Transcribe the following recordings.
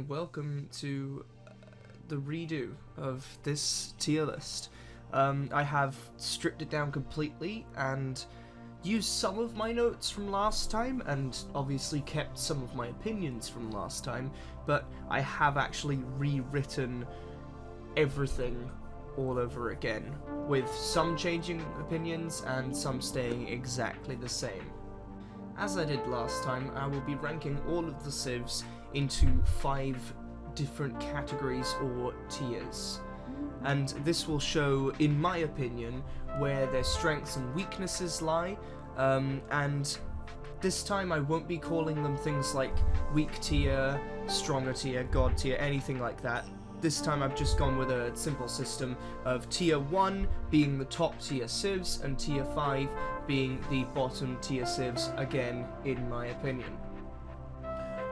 and welcome to the redo of this tier list. I have stripped it down completely and used some of my notes from last time and obviously kept some of my opinions from last time, but I have actually rewritten everything all over again, with some changing opinions and some staying exactly the same. As I did last time, I will be ranking all of the civs into 5 different categories or tiers. And this will show, in my opinion, where their strengths and weaknesses lie, and this time I won't be calling them things like weak tier, stronger tier, god tier, anything like that. This time I've just gone with a simple system of tier 1 being the top tier civs and tier 5 being the bottom tier civs, again, in my opinion.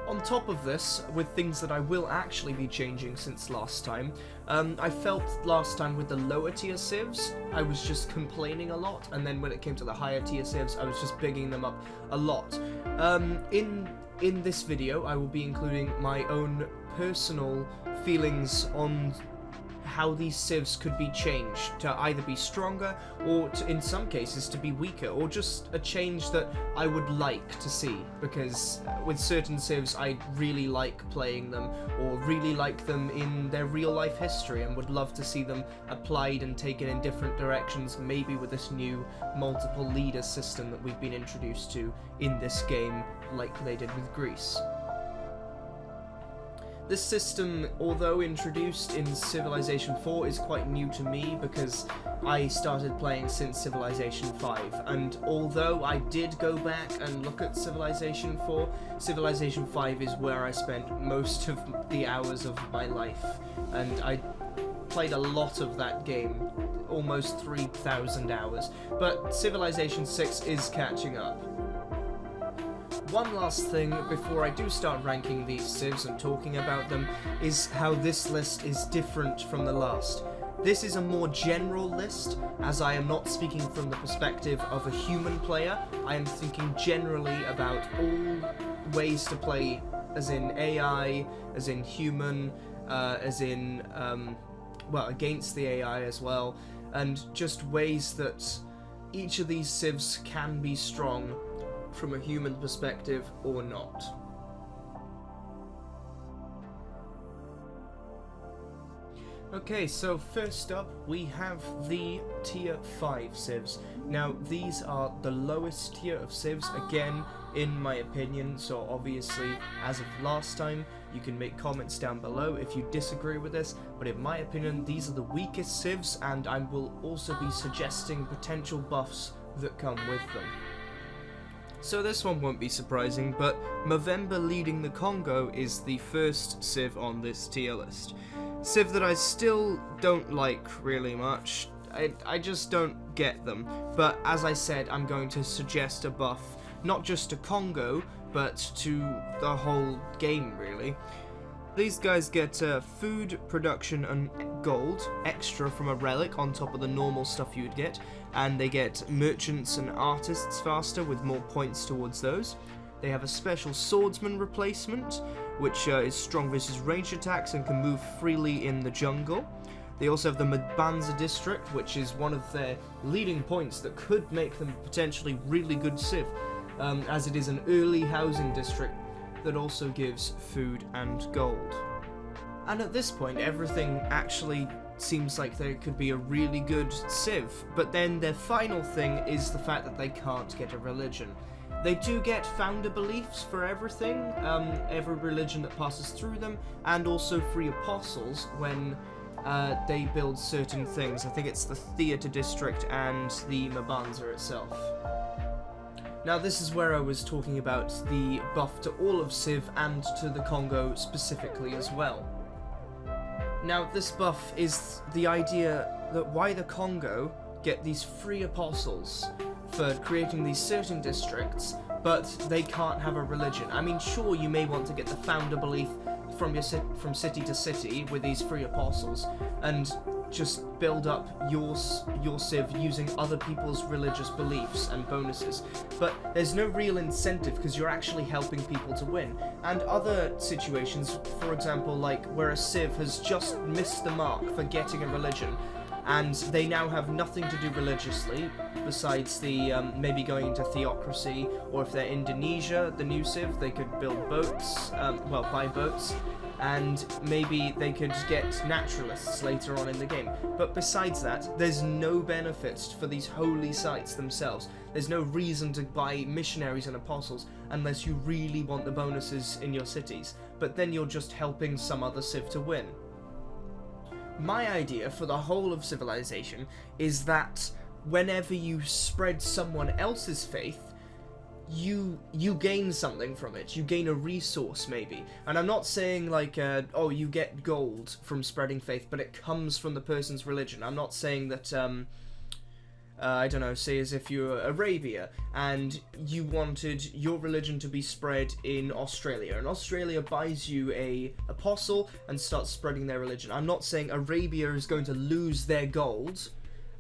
On top of this, with things that I will actually be changing since last time, I felt last time with the lower tier civs, I was just complaining a lot, and then when it came to the higher tier civs, I was just bigging them up a lot. In this video, I will be including my own personal feelings on how these civs could be changed to either be stronger or to, in some cases, to be weaker, or just a change that I would like to see, because with certain civs I really like playing them or really like them in their real life history and would love to see them applied and taken in different directions, maybe with this new multiple leader system that we've been introduced to in this game like they did with Greece. This system, although introduced in Civilization 4, is quite new to me because I started playing since Civilization 5, and although I did go back and look at Civilization 4, Civilization 5 is where I spent most of the hours of my life, and I played a lot of that game, almost 3,000 hours, but Civilization 6 is catching up. One last thing before I do start ranking these civs and talking about them is how this list is different from the last. This is a more general list, as I am not speaking from the perspective of a human player. I am thinking generally about all ways to play, as in AI, as in human, as in, well, against the AI as well, and just ways that each of these civs can be strong from a human perspective or not. Okay, so first up we have the tier 5 civs. Now these are the lowest tier of civs, again in my opinion, so obviously as of last time you can make comments down below if you disagree with this, but in my opinion these are the weakest civs, and I will also be suggesting potential buffs that come with them. So this one won't be surprising, but Movember leading the Congo is the first civ on this tier list. Civ that I still don't like really much. I just don't get them, but as I said, I'm going to suggest a buff, not just to Congo, but to the whole game really. These guys get food, production, and gold extra from a relic on top of the normal stuff you'd get, and they get merchants and artists faster with more points towards those. They have a special swordsman replacement, which is strong versus ranged attacks and can move freely in the jungle. They also have the Mabanza district, which is one of their leading points that could make them potentially really good civ, as it is an early housing district that also gives food and gold. And at this point everything actually seems like there could be a really good civ, but then their final thing is the fact that they can't get a religion. They do get founder beliefs for everything, every religion that passes through them, and also free apostles when they build certain things. I think it's the theatre district and the Mabanza itself. Now this is where I was talking about the buff to all of Civ and to the Congo specifically as well. Now this buff is the idea that why the Congo get these free apostles for creating these certain districts, but they can't have a religion. I mean, sure, you may want to get the founder belief from city to city with these free apostles, and just build up your civ using other people's religious beliefs and bonuses, but there's no real incentive because you're actually helping people to win. And other situations, for example, like where a civ has just missed the mark for getting a religion, and they now have nothing to do religiously besides the maybe going into theocracy, or if they're Indonesia, the new civ, they could build boats, buy boats, and maybe they could get naturalists later on in the game. But besides that, there's no benefit for these holy sites themselves. There's no reason to buy missionaries and apostles unless you really want the bonuses in your cities, but then you're just helping some other civ to win. My idea for the whole of civilization is that whenever you spread someone else's faith, you gain something from it. You gain a resource, maybe. And I'm not saying like, oh, you get gold from spreading faith, but it comes from the person's religion. I'm not saying that, I don't know, say as if you're Arabia and you wanted your religion to be spread in Australia, and Australia buys you a apostle and starts spreading their religion. I'm not saying Arabia is going to lose their gold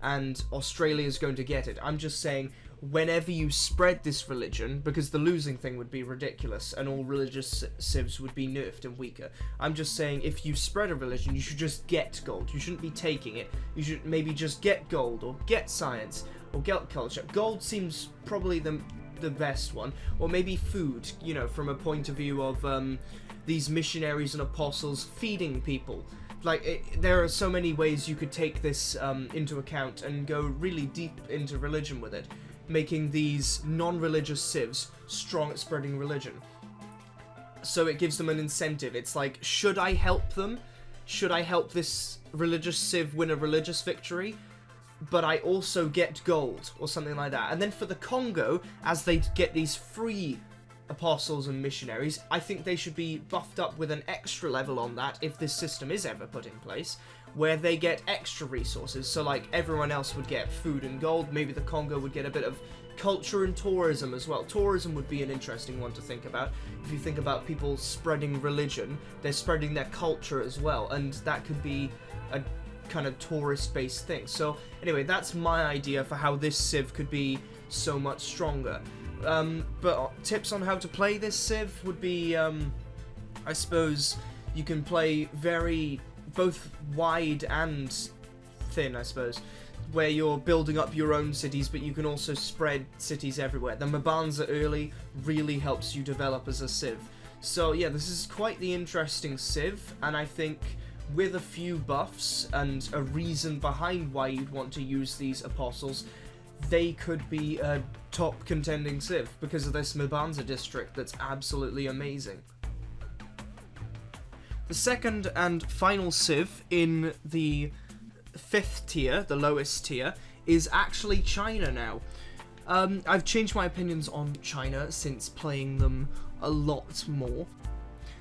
and Australia is going to get it. I'm just saying whenever you spread this religion, because the losing thing would be ridiculous and all religious civs would be nerfed and weaker. I'm just saying if you spread a religion, you should just get gold. You shouldn't be taking it. You should maybe just get gold or get science or get culture. Gold seems probably the best one, or maybe food, you know, from a point of view of these missionaries and apostles feeding people. Like, there are so many ways you could take this into account and go really deep into religion with it, making these non-religious civs strong at spreading religion. So it gives them an incentive. It's like, should I help them? Should I help this religious civ win a religious victory? But I also get gold, or something like that. And then for the Congo, as they get these free apostles and missionaries, I think they should be buffed up with an extra level on that if this system is ever put in place, where they get extra resources. So like everyone else would get food and gold, maybe the Congo would get a bit of culture and tourism as well. Tourism would be an interesting one to think about. If you think about people spreading religion, they're spreading their culture as well, and that could be a kind of tourist-based thing. So anyway, that's my idea for how this civ could be so much stronger. But tips on how to play this civ would be, I suppose you can play both wide and thin, I suppose, where you're building up your own cities, but you can also spread cities everywhere. The Mabanza early really helps you develop as a civ. So yeah, this is quite the interesting civ, and I think with a few buffs and a reason behind why you'd want to use these apostles, they could be a top contending civ because of this Mabanza district that's absolutely amazing. The second and final civ in the 5th tier, the lowest tier, is actually China now. I've changed my opinions on China since playing them a lot more.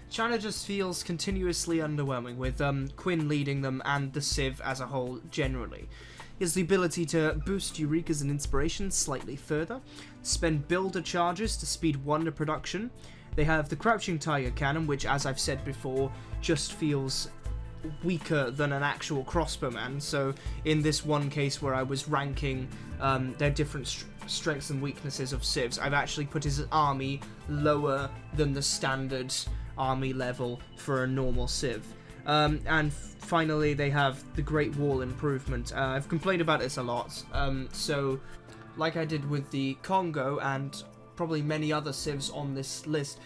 China just feels continuously underwhelming, with Quinn leading them and the civ as a whole generally. He has the ability to boost Eureka's and Inspiration slightly further, spend builder charges to speed wonder production. They have the Crouching Tiger Cannon, which, as I've said before, just feels weaker than an actual crossbowman. So in this one case where I was ranking their different strengths and weaknesses of civs, I've actually put his army lower than the standard army level for a normal civ. And finally, they have the Great Wall improvement. I've complained about this a lot, so like I did with the Congo and probably many other civs on this list,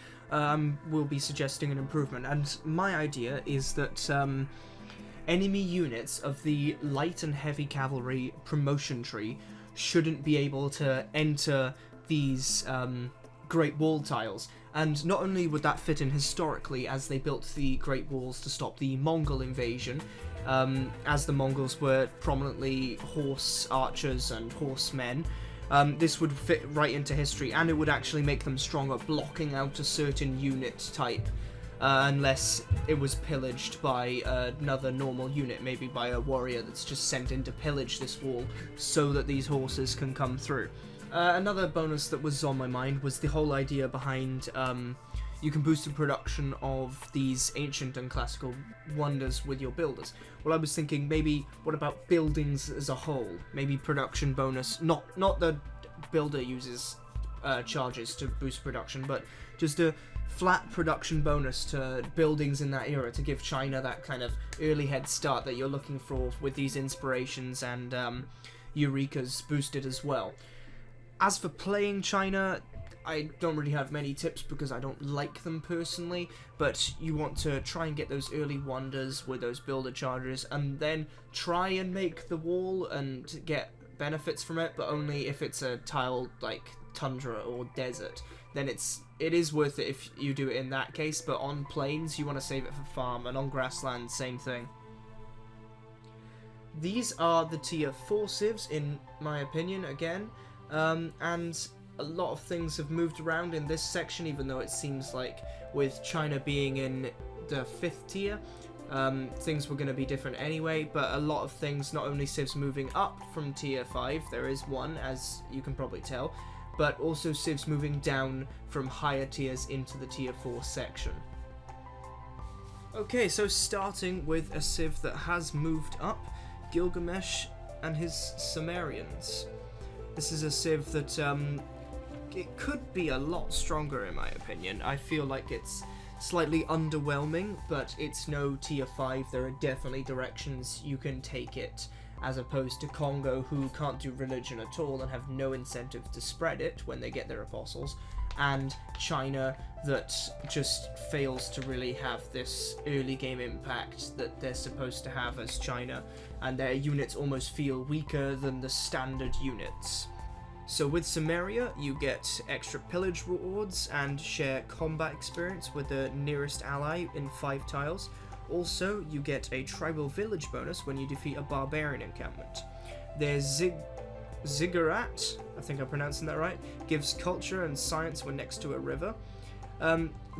will be suggesting an improvement. And my idea is that enemy units of the light and heavy cavalry promotion tree shouldn't be able to enter these Great Wall tiles. And not only would that fit in historically, as they built the Great Walls to stop the Mongol invasion, as the Mongols were prominently horse archers and horsemen, this would fit right into history, and it would actually make them stronger, blocking out a certain unit type, unless it was pillaged by another normal unit, maybe by a warrior that's just sent in to pillage this wall so that these horses can come through. Another bonus that was on my mind was the whole idea behind you can boost the production of these ancient and classical wonders with your builders. Well, I was thinking maybe, what about buildings as a whole? Maybe production bonus, not the builder uses charges to boost production, but just a flat production bonus to buildings in that era to give China that kind of early head start that you're looking for with these inspirations and Eureka's boosted as well. As for playing China, I don't really have many tips because I don't like them personally, but you want to try and get those early wonders with those builder charges and then try and make the wall and get benefits from it, but only if it's a tile like tundra or desert. Then it is worth it if you do it in that case, but on plains you want to save it for farm, and on grassland same thing. These are the tier 4 civs in my opinion again, and a lot of things have moved around in this section, even though it seems like with China being in the 5th tier, things were going to be different anyway, but a lot of things, not only civs moving up from tier 5, there is one as you can probably tell, but also civs moving down from higher tiers into the tier 4 section. Okay, so starting with a civ that has moved up, Gilgamesh and his Sumerians. This is a civ that it could be a lot stronger in my opinion. I feel like it's slightly underwhelming, but it's no tier 5. There are definitely directions you can take it, as opposed to Congo, who can't do religion at all and have no incentive to spread it when they get their apostles, and China that just fails to really have this early game impact that they're supposed to have as China, and their units almost feel weaker than the standard units. So with Sumeria, you get extra pillage rewards and share combat experience with the nearest ally in 5 tiles. Also, you get a tribal village bonus when you defeat a barbarian encampment. There's Ziggurat, I think I'm pronouncing that right, gives culture and science when next to a river.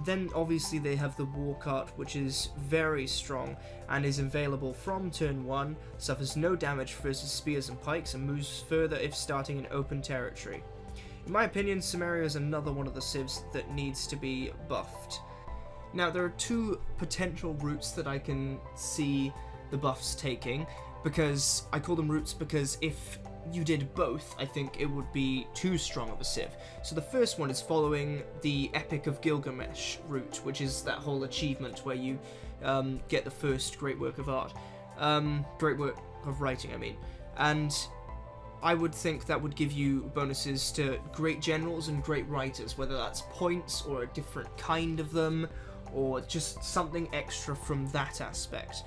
Then obviously they have the war cart, which is very strong and is available from turn 1, suffers no damage versus spears and pikes, and moves further if starting in open territory. In my opinion, Sumeria is another one of the civs that needs to be buffed. Now, there are 2 potential routes that I can see the buffs taking, because I call them routes because if you did both, I think it would be too strong of a civ. So the first one is following the Epic of Gilgamesh route, which is that whole achievement where you get the first great work of art. Great work of writing, I mean. And I would think that would give you bonuses to great generals and great writers, whether that's points or a different kind of them, or just something extra from that aspect.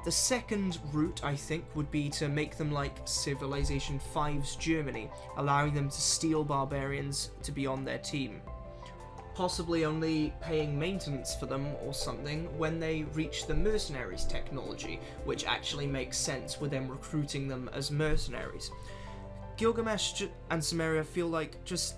The second route, I think, would be to make them like Civilization V's Germany, allowing them to steal barbarians to be on their team. Possibly only paying maintenance for them or something when they reach the mercenaries technology, which actually makes sense with them recruiting them as mercenaries. Gilgamesh and Sumeria feel like just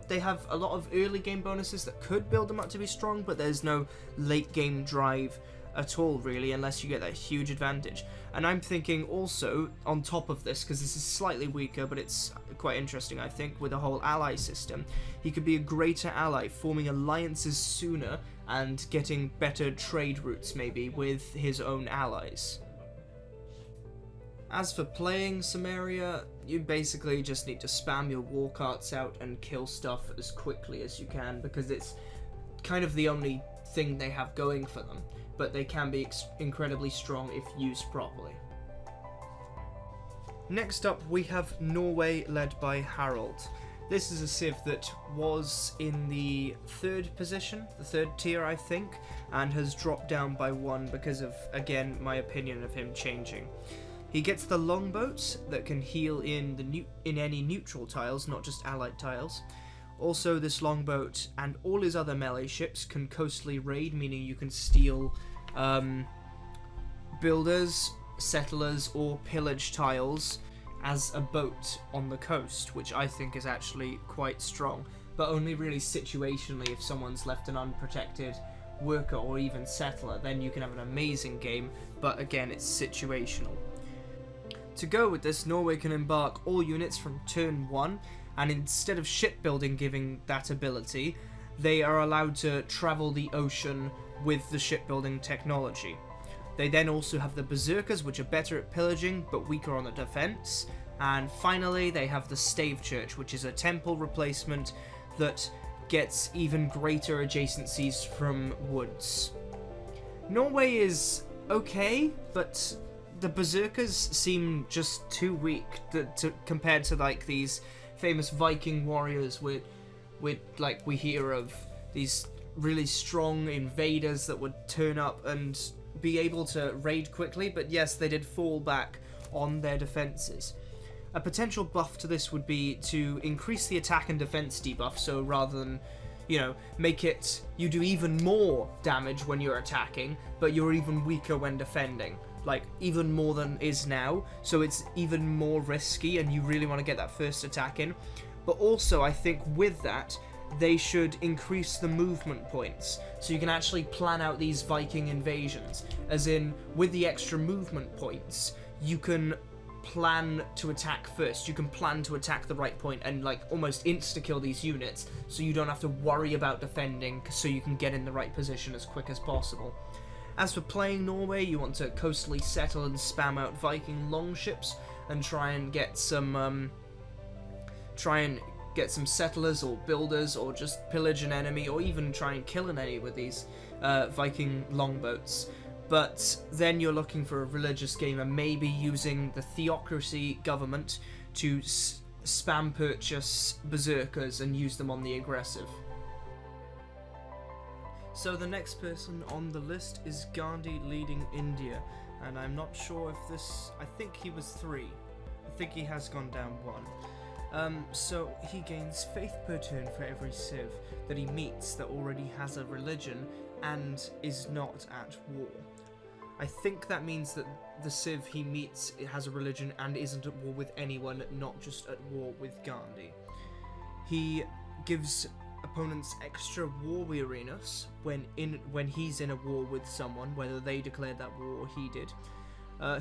they have a lot of early game bonuses that could build them up to be strong, but there's no late game drive at all really, unless you get that huge advantage. And I'm thinking also on top of this, because this is slightly weaker but it's quite interesting I think, with the whole ally system, he could be a greater ally, forming alliances sooner and getting better trade routes maybe with his own allies. As for playing Sumeria, you basically just need to spam your war carts out and kill stuff as quickly as you can, because it's kind of the only thing they have going for them, but they can be incredibly strong if used properly. Next up we have Norway, led by Harald. This is a civ that was in the 3rd position, the 3rd tier I think, and has dropped down by 1 because of, again, my opinion of him changing. He gets the longboats that can heal in any neutral tiles, not just allied tiles. Also, this longboat and all his other melee ships can coastally raid, meaning you can steal builders, settlers, or pillage tiles as a boat on the coast, which I think is actually quite strong, but only really situationally. If someone's left an unprotected worker or even settler, then you can have an amazing game, but again, it's situational. To go with this, Norway can embark all units from turn 1, and instead of shipbuilding giving that ability, they are allowed to travel the ocean with the shipbuilding technology. They then also have the berserkers, which are better at pillaging but weaker on the defense. And finally, they have the stave church, which is a temple replacement that gets even greater adjacencies from woods. Norway is okay, but the berserkers seem just too weak compared to like these famous Viking warriors with like we hear of these really strong invaders that would turn up and be able to raid quickly. But yes, they did fall back on their defenses. A potential buff to this would be to increase the attack and defense debuff, so rather than, you know, make it you do even more damage when you're attacking, but you're even weaker when defending. Like, even more than is now, so it's even more risky and you really want to get that first attack in. But also, I think with that, they should increase the movement points, so you can actually plan out these Viking invasions. As in, with the extra movement points, you can plan to attack first. You can plan to attack the right point and like almost insta-kill these units, so you don't have to worry about defending, so you can get in the right position as quick as possible. As for playing Norway, you want to coastally settle and spam out Viking longships and try and get some settlers or builders, or just pillage an enemy, or even try and kill an enemy with these Viking longboats. But then you're looking for a religious game and maybe using the theocracy government to spam purchase berserkers and use them on the aggressive. So the next person on the list is Gandhi leading India, and I'm not sure if this, I think he was 3. I think he has gone down 1. So he gains faith per turn for every civ that he meets that already has a religion and is not at war. I think that means that the civ he meets has a religion and isn't at war with anyone, not just at war with Gandhi. He gives opponents extra war weariness when he's in a war with someone, whether they declared that war or he did.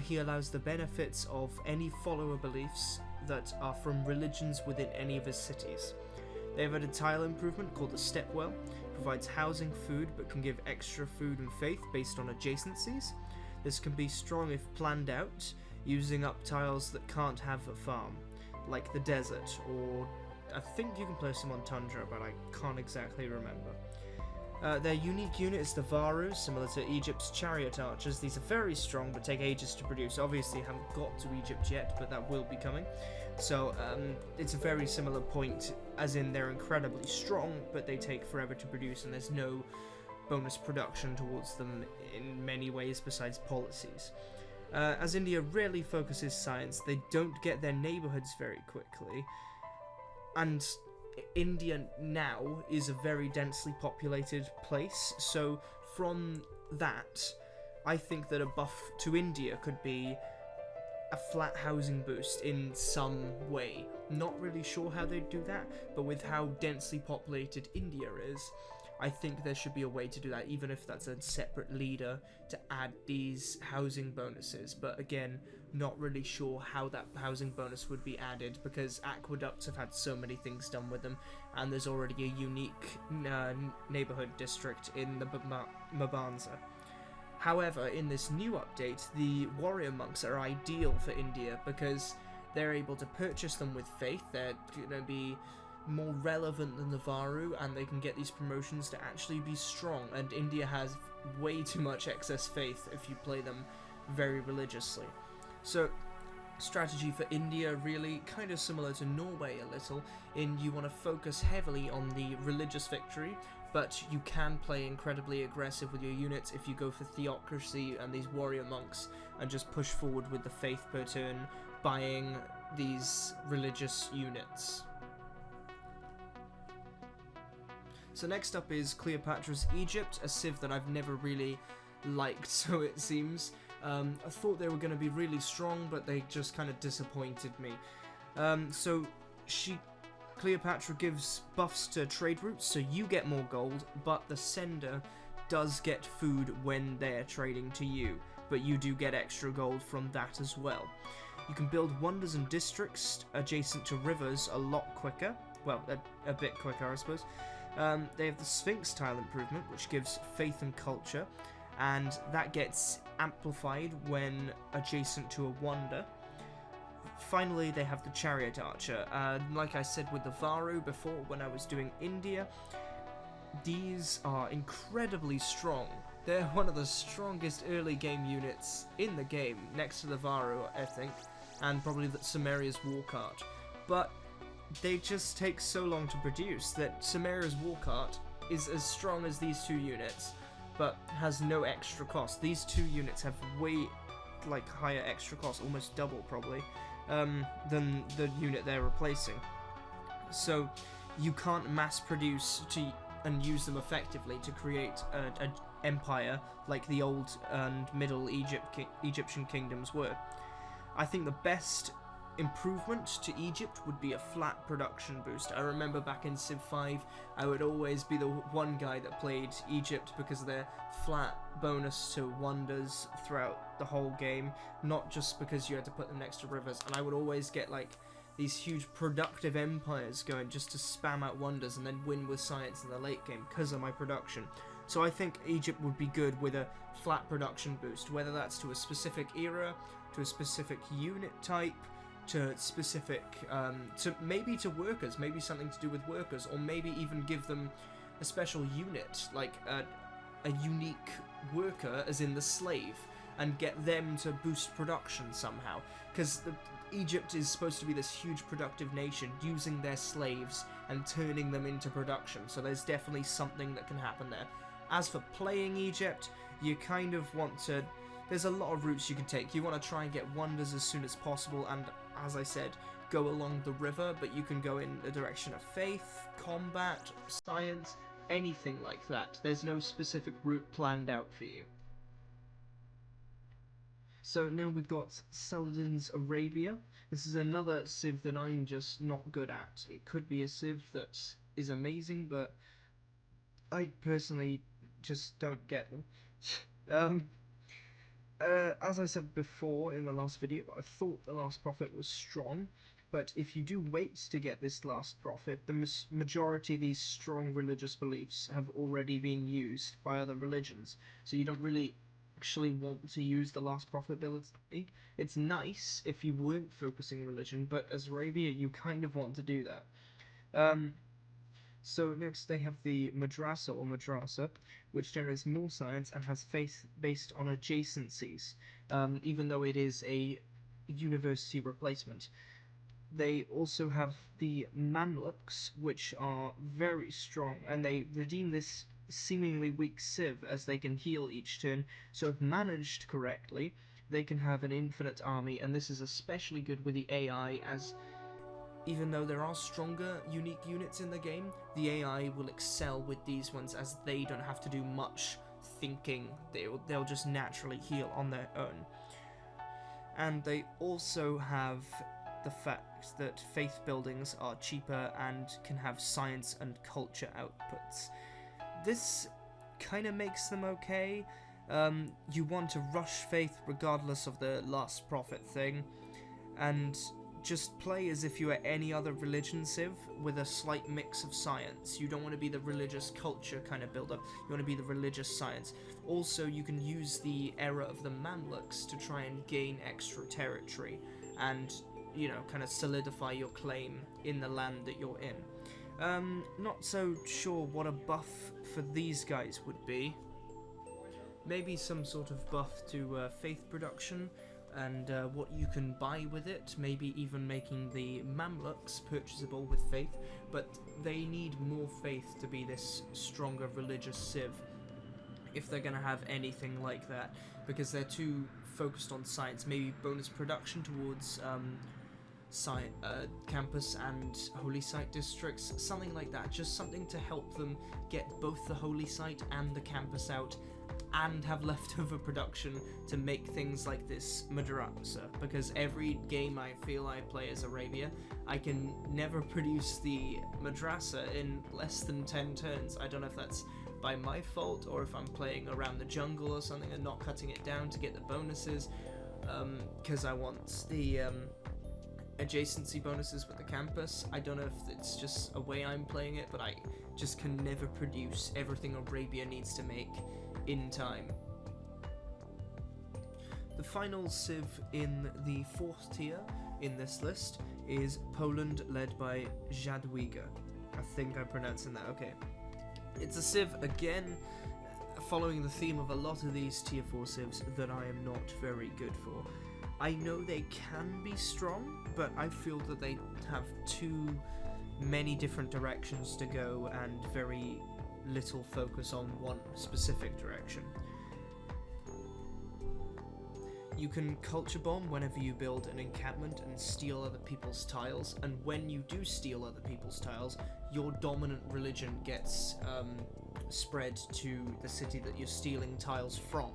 He allows the benefits of any follower beliefs that are from religions within any of his cities. They have a tile improvement called the Stepwell, provides housing, food, but can give extra food and faith based on adjacencies. This can be strong if planned out, using up tiles that can't have a farm, like the desert, or I think you can place them on tundra, but I can't exactly remember. Their unique unit is the Varus, similar to Egypt's chariot archers. These are very strong, but take ages to produce. Obviously, haven't got to Egypt yet, but that will be coming. So it's a very similar point, as in they're incredibly strong, but they take forever to produce, and there's no bonus production towards them in many ways besides policies. As India rarely focuses science, they don't get their neighborhoods very quickly, and India now is a very densely populated place, so from that, I think that a buff to India could be a flat housing boost in some way. Not really sure how they'd do that, but with how densely populated India is, I think there should be a way to do that, even if that's a separate leader to add these housing bonuses. But again, not really sure how that housing bonus would be added, because aqueducts have had so many things done with them, and there's already a unique neighborhood district in the Mabanza. However, in this new update, the warrior monks are ideal for India because they're able to purchase them with faith. They're going to be more relevant than the Varu, and they can get these promotions to actually be strong, and India has way too much excess faith if you play them very religiously. So strategy for India really kind of similar to Norway a little, in you want to focus heavily on the religious victory, but you can play incredibly aggressive with your units if you go for theocracy and these warrior monks and just push forward with the faith per turn, buying these religious units. So next up is Cleopatra's Egypt, a civ that I've never really liked, so it seems. I thought they were going to be really strong, but they just kind of disappointed me. Cleopatra gives buffs to trade routes, so you get more gold, but the sender does get food when they're trading to you, but you do get extra gold from that as well. You can build wonders and districts adjacent to rivers a lot quicker, well, a bit quicker I suppose. They have the Sphinx tile improvement, which gives faith and culture, and that gets amplified when adjacent to a wonder. Finally, they have the Chariot Archer. Like I said with the Varu before when I was doing India, these are incredibly strong. They're one of the strongest early game units in the game, next to the Varu, I think, and probably the Samaria's Warcart. But they just take so long to produce that Samaria's Warcart is as strong as these two units, but has no extra cost. These two units have way higher extra cost, almost double probably, than the unit they're replacing. So you can't mass produce and use them effectively to create an empire like the old and middle Egyptian kingdoms were. I think the best improvement to Egypt would be a flat production boost. I remember back in Civ 5, I would always be the one guy that played Egypt because of their flat bonus to wonders throughout the whole game, not just because you had to put them next to rivers, and I would always get these huge productive empires going just to spam out wonders and then win with science in the late game because of my production. So I think Egypt would be good with a flat production boost, whether that's to a specific era, to a specific unit type, to specific, maybe to workers, maybe something to do with workers, or maybe even give them a special unit, like a unique worker, as in the slave, and get them to boost production somehow. Because Egypt is supposed to be this huge productive nation, using their slaves and turning them into production, so there's definitely something that can happen there. As for playing Egypt, you kind of want to... There's a lot of routes you can take. You want to try and get wonders as soon as possible, and as I said, go along the river, but you can go in the direction of faith, combat, science, anything like that. There's no specific route planned out for you. So now we've got Saladin's Arabia. This is another civ that I'm just not good at. It could be a civ that is amazing, but I personally just don't get them. As I said before in the last video, I thought the Last Prophet was strong, but if you do wait to get this Last Prophet, the majority of these strong religious beliefs have already been used by other religions, so you don't really actually want to use the Last Prophet ability. It's nice if you weren't focusing religion, but as Arabia, you kind of want to do that. So next they have the Madrasa or Madrasa, which generates more science and has faith based on adjacencies, even though it is a university replacement. They also have the Mamluks, which are very strong, and they redeem this seemingly weak civ as they can heal each turn, so if managed correctly, they can have an infinite army, and this is especially good with the AI, as even though there are stronger, unique units in the game, the AI will excel with these ones as they don't have to do much thinking. They'll just naturally heal on their own. And they also have the fact that faith buildings are cheaper and can have science and culture outputs. This kind of makes them okay. You want to rush faith regardless of the Last Prophet thing, and just play as if you were any other religion civ with a slight mix of science. You don't want to be the religious culture kind of build-up, you want to be the religious science. Also, you can use the era of the Mamluks to try and gain extra territory and, you know, kind of solidify your claim in the land that you're in. Not so sure what a buff for these guys would be. Maybe some sort of buff to faith production, and what you can buy with it, maybe even making the Mamluks purchasable with faith, but they need more faith to be this stronger religious civ, if they're going to have anything like that, because they're too focused on science. Maybe bonus production towards campus and holy site districts, something like that, just something to help them get both the holy site and the campus out, and have leftover production to make things like this Madrasa, because every game I feel I play as Arabia, I can never produce the Madrasa in less than 10 turns. I don't know if that's by my fault, or if I'm playing around the jungle or something and not cutting it down to get the bonuses, because I want the adjacency bonuses with the campus. I don't know if it's just a way I'm playing it, but I just can never produce everything Arabia needs to make in time. The final civ in the 4th tier in this list is Poland, led by Jadwiga. I think I'm pronouncing that okay. It's a civ, again, following the theme of a lot of these tier 4 civs that I am not very good for. I know they can be strong, but I feel that they have too many different directions to go and very little focus on one specific direction. You can culture bomb whenever you build an encampment and steal other people's tiles, and when you do steal other people's tiles, your dominant religion gets spread to the city that you're stealing tiles from.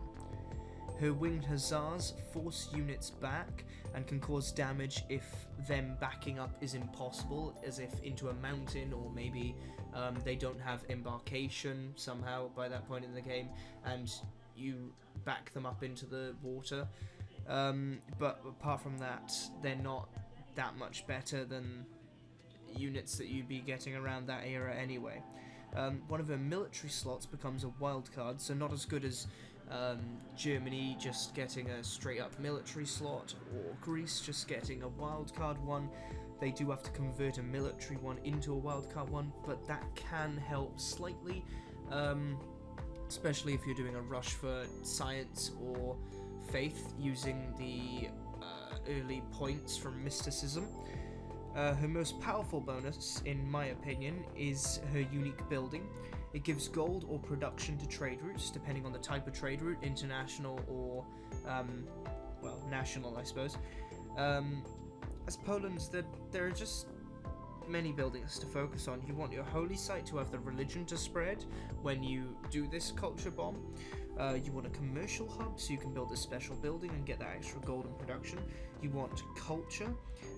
Her winged hussars force units back and can cause damage if them backing up is impossible, as if into a mountain, or maybe they don't have embarkation somehow by that point in the game, and you back them up into the water. But apart from that, they're not that much better than units that you'd be getting around that era anyway. One of her military slots becomes a wildcard, so not as good as Germany just getting a straight up military slot, or Greece just getting a wildcard one. They do have to convert a military one into a wildcard one, but that can help slightly, especially if you're doing a rush for science or faith using the early points from mysticism. Her most powerful bonus, in my opinion, is her unique building. It gives gold or production to trade routes, depending on the type of trade route, international or, well, national, I suppose. As Poland, there are just many buildings to focus on. You want your holy site to have the religion to spread when you do this culture bomb. You want a commercial hub, so you can build a special building and get that extra gold in production. You want culture,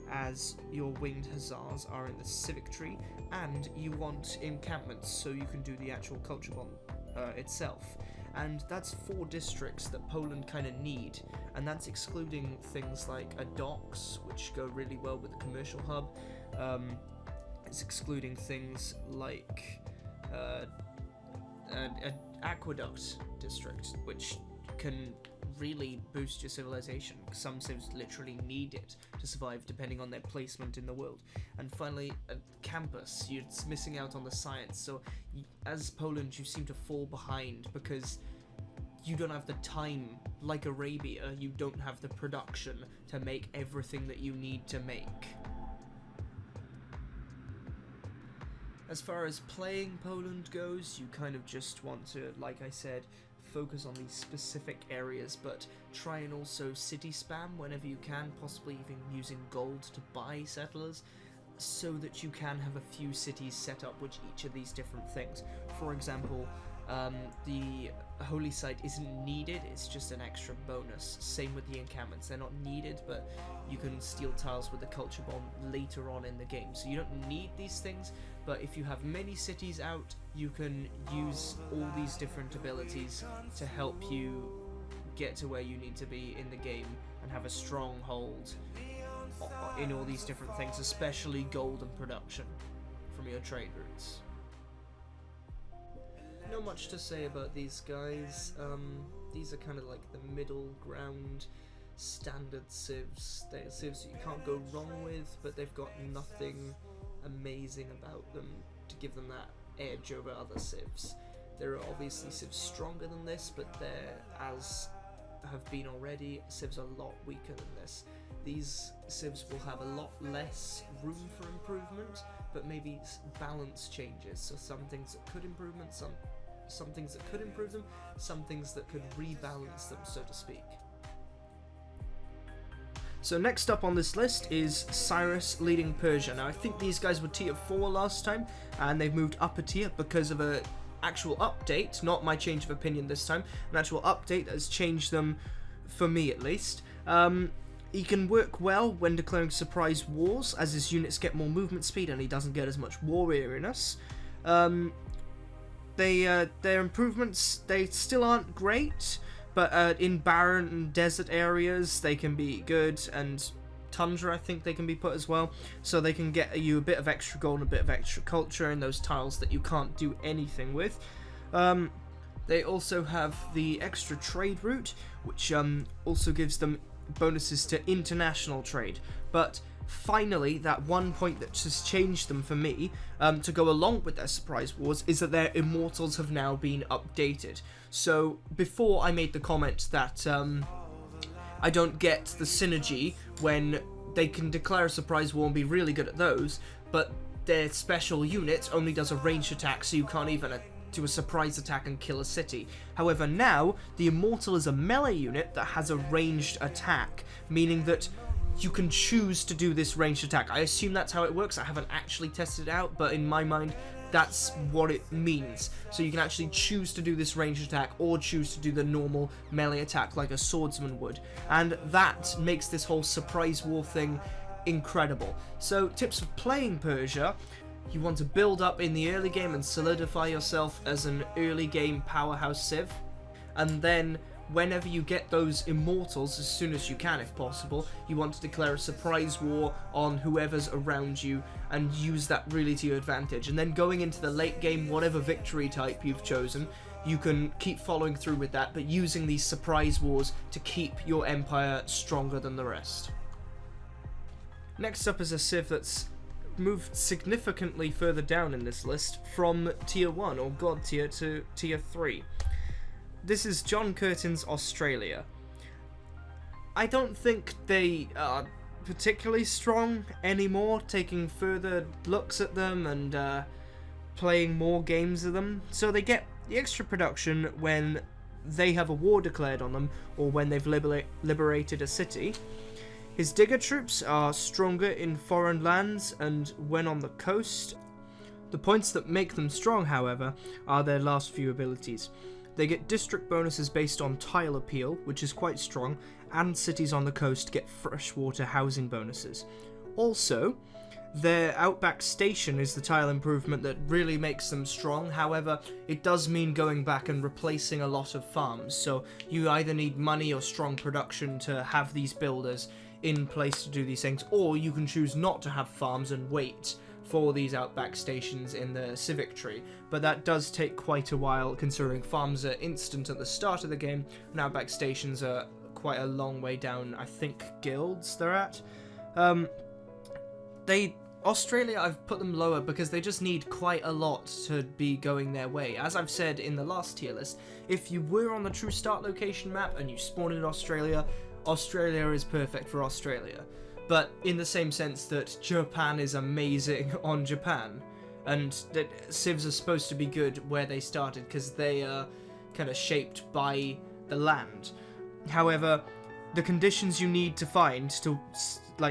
as your winged hussars are in the civic tree, and you want encampments, so you can do the actual culture bomb itself. And that's 4 districts that Poland kind of need, and that's excluding things like a docks, which go really well with the commercial hub. It's excluding things like an aqueduct district, which can really boost your civilization. Some civs literally need it to survive, depending on their placement in the world. And finally, a campus. You're missing out on the science, so as Poland you seem to fall behind because you don't have the time. Like Arabia, you don't have the production to make everything that you need to make. As far as playing Poland goes, you kind of just want to, like I said, focus on these specific areas, but try and also city spam whenever you can, possibly even using gold to buy settlers, so that you can have a few cities set up with each of these different things. For example, the holy site isn't needed, it's just an extra bonus. Same with the encampments, they're not needed, but you can steal tiles with the culture bomb later on in the game. So you don't need these things, but if you have many cities out, you can use all these different abilities to help you get to where you need to be in the game and have a stronghold in all these different things, especially gold and production from your trade routes. Not much to say about these guys. These are kind of like the middle ground standard civs. They're civs that you can't go wrong with, but they've got nothing amazing about them to give them that edge over other civs. There are obviously civs stronger than this, but they're, as have been already, civs are a lot weaker than this. These civs will have a lot less room for improvement, but maybe balance changes. So some things that could improve them, some things that could improve them, some things that could rebalance them, so to speak. So next up on this list is Cyrus leading Persia. Now I think these guys were tier 4 last time, and they've moved up a tier because of a actual update, not my change of opinion this time, an actual update that has changed them, for me at least. He can work well when declaring surprise wars, as his units get more movement speed and he doesn't get as much war weariness. Their improvements, they still aren't great, but in barren and desert areas they can be good, and tundra, I think they can be put as well, so they can get you a bit of extra gold and a bit of extra culture in those tiles that you can't do anything with. They also have the extra trade route, which also gives them bonuses to international trade. But finally, that one point that has changed them for me, to go along with their surprise wars, is that their immortals have now been updated. So before I made the comment that I don't get the synergy when they can declare a surprise war and be really good at those, but their special unit only does a ranged attack, so you can't even do a surprise attack and kill a city. However, now the Immortal is a melee unit that has a ranged attack, meaning that you can choose to do this ranged attack. I assume that's how it works. I haven't actually tested it out, but in my mind, that's what it means. So you can actually choose to do this ranged attack or choose to do the normal melee attack like a swordsman would. And that makes this whole surprise war thing incredible. So tips for playing Persia: you want to build up in the early game and solidify yourself as an early game powerhouse civ, and then whenever you get those immortals, as soon as you can if possible, you want to declare a surprise war on whoever's around you and use that really to your advantage. And then going into the late game, whatever victory type you've chosen, you can keep following through with that, but using these surprise wars to keep your empire stronger than the rest. Next up is a civ that's moved significantly further down in this list, from tier 1 or god tier to tier 3. This is John Curtin's Australia. I don't think they are particularly strong anymore, taking further looks at them and playing more games of them, so they get the extra production when they have a war declared on them or when they've liberated a city. His digger troops are stronger in foreign lands and when on the coast. The points that make them strong, however, are their last few abilities. They get district bonuses based on tile appeal, which is quite strong, and cities on the coast get freshwater housing bonuses. Also, their outback station is the tile improvement that really makes them strong. However, it does mean going back and replacing a lot of farms, so you either need money or strong production to have these builders in place to do these things, or you can choose not to have farms and wait for these outback stations in the civic tree, but that does take quite a while considering farms are instant at the start of the game and outback stations are quite a long way down, I think guilds they're at. Australia, I've put them lower because they just need quite a lot to be going their way. As I've said in the last tier list, if you were on the true start location map and you spawned in Australia, Australia is perfect for Australia. But in the same sense that Japan is amazing on Japan, and that civs are supposed to be good where they started because they are kind of shaped by the land. However, the conditions you need to find to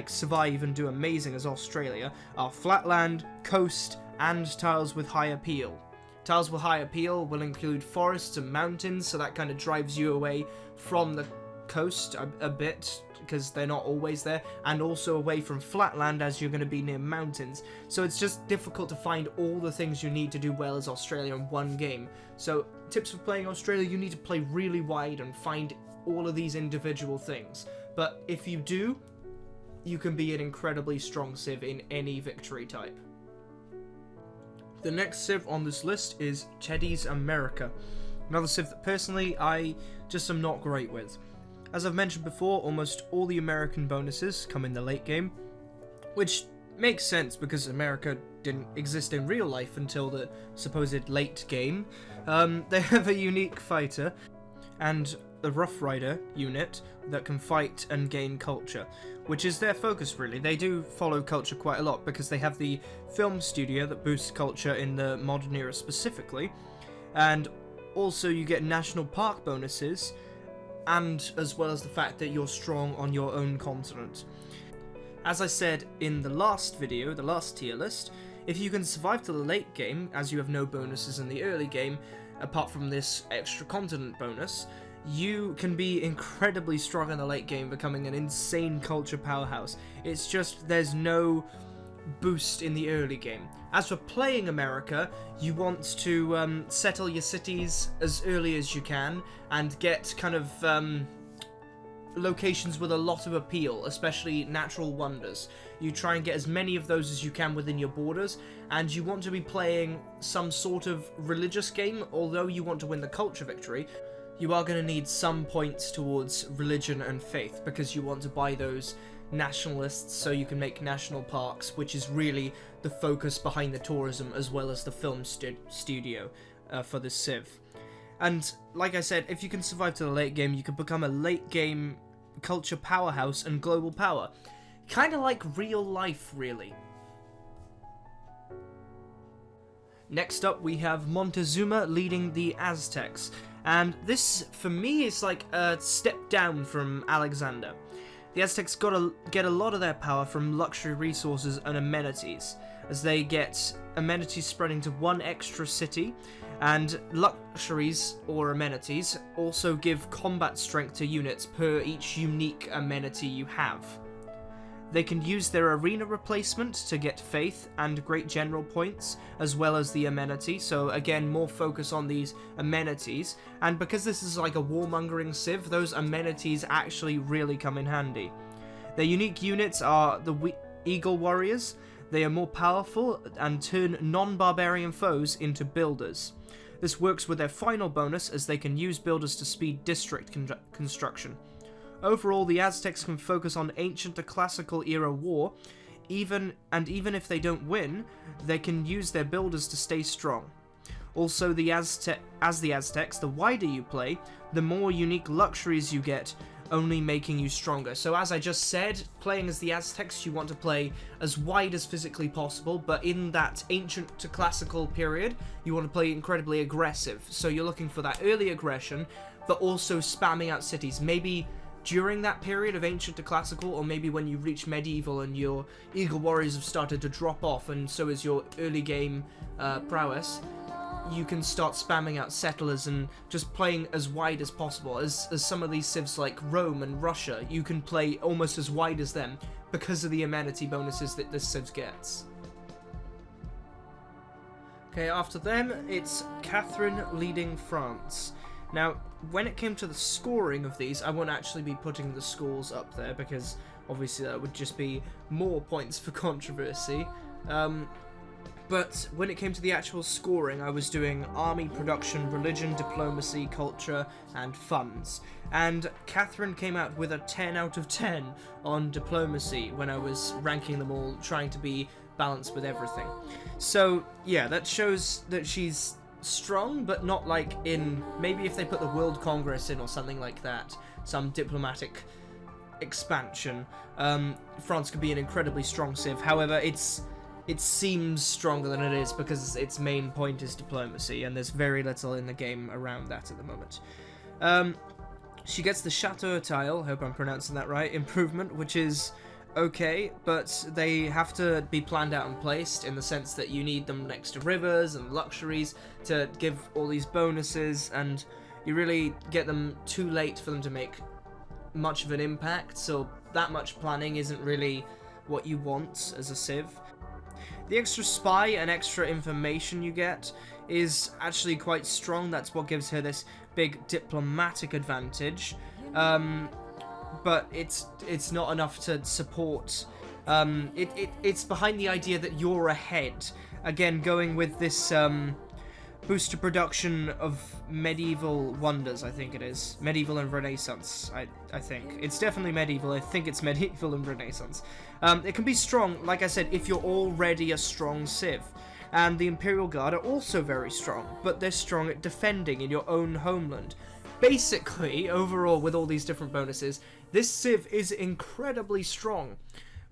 survive and do amazing as Australia are flat land, coast, and tiles with high appeal. Tiles with high appeal will include forests and mountains, so that kind of drives you away from the coast a bit because they're not always there, and also away from flat land as you're going to be near mountains. So it's just difficult to find all the things you need to do well as Australia in one game. So tips for playing Australia: you need to play really wide and find all of these individual things. But if you do, you can be an incredibly strong civ in any victory type. The next civ on this list is Teddy's America. Another civ that personally I just am not great with. As I've mentioned before, almost all the American bonuses come in the late game, which makes sense because America didn't exist in real life until the supposed late game. They have a unique fighter and a Rough Rider unit that can fight and gain culture, which is their focus really. They do follow culture quite a lot because they have the film studio that boosts culture in the modern era specifically, and also you get national park bonuses, and as well as the fact that you're strong on your own continent. As I said in the last video, the last tier list, if you can survive to the late game, as you have no bonuses in the early game, apart from this extra continent bonus, you can be incredibly strong in the late game, becoming an insane culture powerhouse. It's just there's no boost in the early game. As for playing America, you want to settle your cities as early as you can and get kind of locations with a lot of appeal, especially natural wonders. You try and get as many of those as you can within your borders, and you want to be playing some sort of religious game. Although you want to win the culture victory, you are going to need some points towards religion and faith, because you want to buy those nationalists so you can make national parks, which is really the focus behind the tourism as well as the film studio for the civ. And like I said, if you can survive to the late game, you can become a late game culture powerhouse and global power. Kind of like real life, really. Next up, we have Montezuma leading the Aztecs. And this, for me, is like a step down from Alexander. The Aztecs get a lot of their power from luxury resources and amenities, as they get amenities spreading to one extra city, and luxuries or amenities also give combat strength to units per each unique amenity you have. They can use their arena replacement to get faith and great general points, as well as the amenity, so again, more focus on these amenities, and because this is like a warmongering civ, those amenities actually really come in handy. Their unique units are the Eagle Warriors. They are more powerful and turn non-barbarian foes into builders. This works with their final bonus, as they can use builders to speed district construction. Overall, the Aztecs can focus on ancient to classical era war, even if they don't win, they can use their builders to stay strong. Also, as the Aztecs, the wider you play, the more unique luxuries you get, only making you stronger. So as I just said, playing as the Aztecs, you want to play as wide as physically possible, but in that ancient to classical period, you want to play incredibly aggressive. So you're looking for that early aggression, but also spamming out cities. Maybe during that period of ancient to classical, or maybe when you reach medieval and your Eagle Warriors have started to drop off, and so is your early game prowess, you can start spamming out settlers and just playing as wide as possible. As some of these civs like Rome and Russia, you can play almost as wide as them because of the amenity bonuses that this civ gets. Okay, after them, it's Catherine leading France. Now, when it came to the scoring of these, I won't actually be putting the scores up there, because obviously that would just be more points for controversy. But when it came to the actual scoring, I was doing army, production, religion, diplomacy, culture, and funds. And Catherine came out with a 10 out of 10 on diplomacy when I was ranking them all, trying to be balanced with everything. So, yeah, that shows that she's strong, but not like in, maybe if they put the World Congress in or something like that, some diplomatic expansion, France could be an incredibly strong civ. However, it seems stronger than it is because its main point is diplomacy, and there's very little in the game around that at the moment. She gets the Chateau tile, hope I'm pronouncing that right, improvement, which is okay, but they have to be planned out and placed in the sense that you need them next to rivers and luxuries to give all these bonuses, and you really get them too late for them to make much of an impact, so that much planning isn't really what you want as a civ. The extra spy and extra information you get is actually quite strong. That's what gives her this big diplomatic advantage. But it's not enough to support. It's behind the idea that you're ahead. Again, going with this booster production of medieval wonders, I think it is. Medieval and Renaissance, I think. It's definitely medieval. I think it's medieval and Renaissance. It can be strong, like I said, if you're already a strong civ. And the Imperial Guard are also very strong, but they're strong at defending in your own homeland. Basically, overall, with all these different bonuses, this civ is incredibly strong.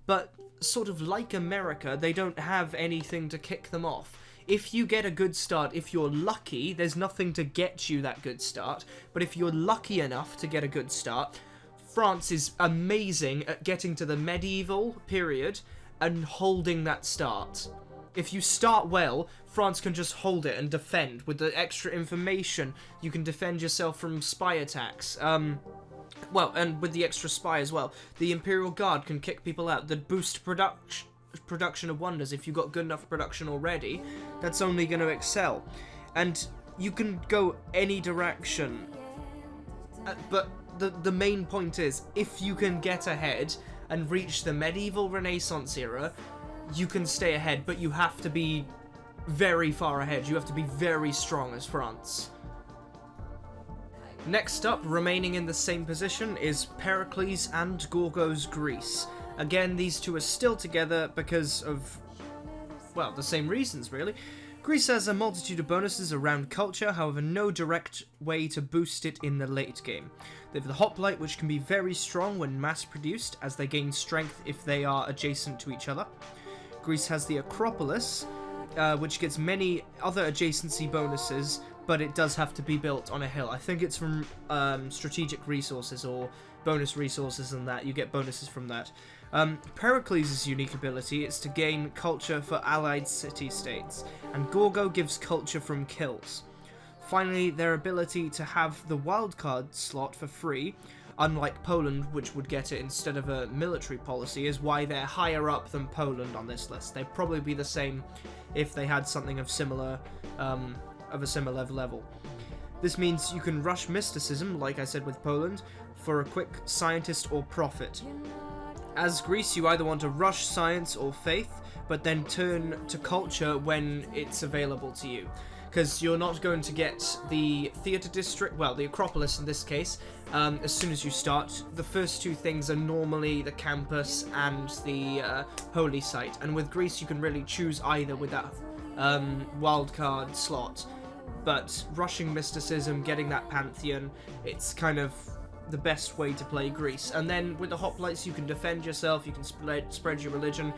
But sort of like America, they don't have anything to kick them off. If you get a good start, if you're lucky, there's nothing to get you that good start. But if you're lucky enough to get a good start, France is amazing at getting to the medieval period and holding that start. If you start well, France can just hold it and defend. With the extra information, you can defend yourself from spy attacks. Well, and with the extra spy as well. The Imperial Guard can kick people out. The boost production of wonders, if you've got good enough production already, that's only going to excel. And you can go any direction. But the main point is, if you can get ahead and reach the medieval Renaissance era, you can stay ahead, but you have to be very far ahead. You have to be very strong as France. Next up, remaining in the same position, is Pericles and Gorgo's Greece. Again, these two are still together because of, well, the same reasons, really. Greece has a multitude of bonuses around culture, however no direct way to boost it in the late game. They have the hoplite, which can be very strong when mass-produced, as they gain strength if they are adjacent to each other. Greece has the Acropolis, which gets many other adjacency bonuses, but it does have to be built on a hill. I think it's from strategic resources or bonus resources and that. You get bonuses from that. Pericles' unique ability is to gain culture for allied city-states, and Gorgo gives culture from kills. Finally, their ability to have the wildcard slot for free, unlike Poland, which would get it instead of a military policy, is why they're higher up than Poland on this list. They'd probably be the same if they had something of a similar level. This means you can rush mysticism, like I said with Poland, for a quick scientist or prophet. As Greece, you either want to rush science or faith, but then turn to culture when it's available to you. Because you're not going to get the theatre district, well, the Acropolis in this case, as soon as you start. The first two things are normally the campus and the holy site. And with Greece, you can really choose either with that wildcard slot. But rushing mysticism, getting that pantheon, it's kind of the best way to play Greece. And then with the hoplites, you can defend yourself, you can spread your religion.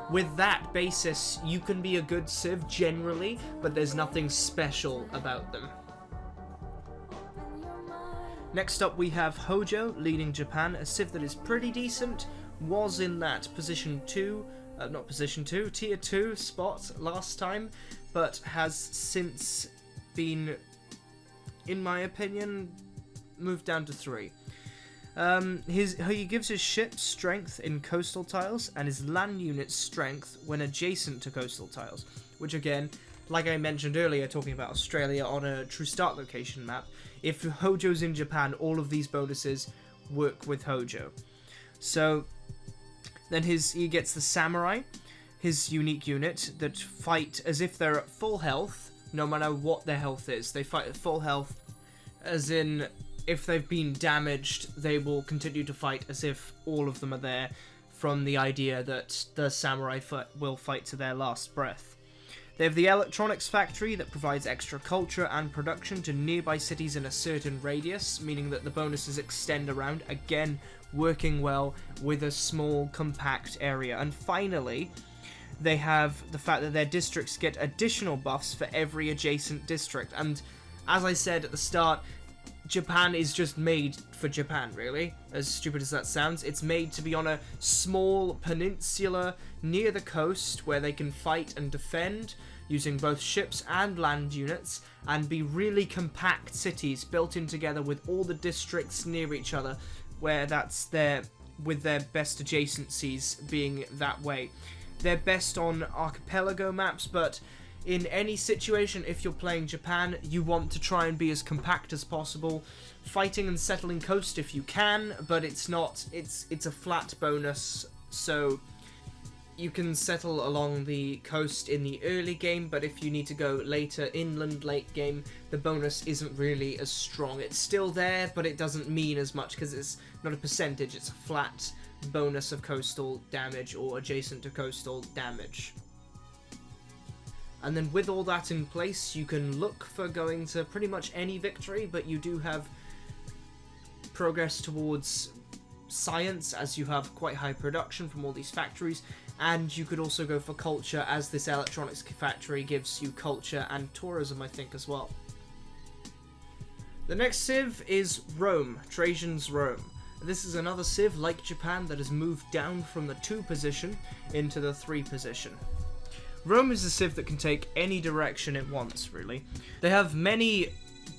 With that basis, you can be a good civ generally, but there's nothing special about them. Next up we have Hojo leading Japan, a civ that is pretty decent, was in that tier 2 spot last time, but has since been, in my opinion, moved down to 3. He gives his ships strength in coastal tiles and his land units strength when adjacent to coastal tiles, which again, like I mentioned earlier talking about Australia on a true start location map, if Hojo's in Japan, all of these bonuses work with Hojo. So then he gets the samurai, his unique unit, that fight as if they're at full health, no matter what their health is. They fight at full health, as in, if they've been damaged, they will continue to fight as if all of them are there, from the idea that the samurai will fight to their last breath. They have the electronics factory that provides extra culture and production to nearby cities in a certain radius, meaning that the bonuses extend around, again working well with a small compact area. And finally, they have the fact that their districts get additional buffs for every adjacent district. And as I said at the start, Japan is just made for Japan, really. As stupid as that sounds, it's made to be on a small peninsula near the coast where they can fight and defend using both ships and land units, and be really compact cities built in together with all the districts near each other, where that's with their best adjacencies being that way. They're best on archipelago maps, but in any situation, if you're playing Japan, you want to try and be as compact as possible, fighting and settling coast if you can, but it's a flat bonus, so you can settle along the coast in the early game, but if you need to go later, inland late game, the bonus isn't really as strong. It's still there, but it doesn't mean as much because it's not a percentage, it's a flat bonus of coastal damage or adjacent to coastal damage. And then with all that in place, you can look for going to pretty much any victory, but you do have progress towards science, as you have quite high production from all these factories, and you could also go for culture, as this electronics factory gives you culture and tourism, I think, as well. The next civ is Rome, Trajan's Rome. This is another civ, like Japan, that has moved down from the 2 position into the 3 position. Rome is a civ that can take any direction it wants, really. They have many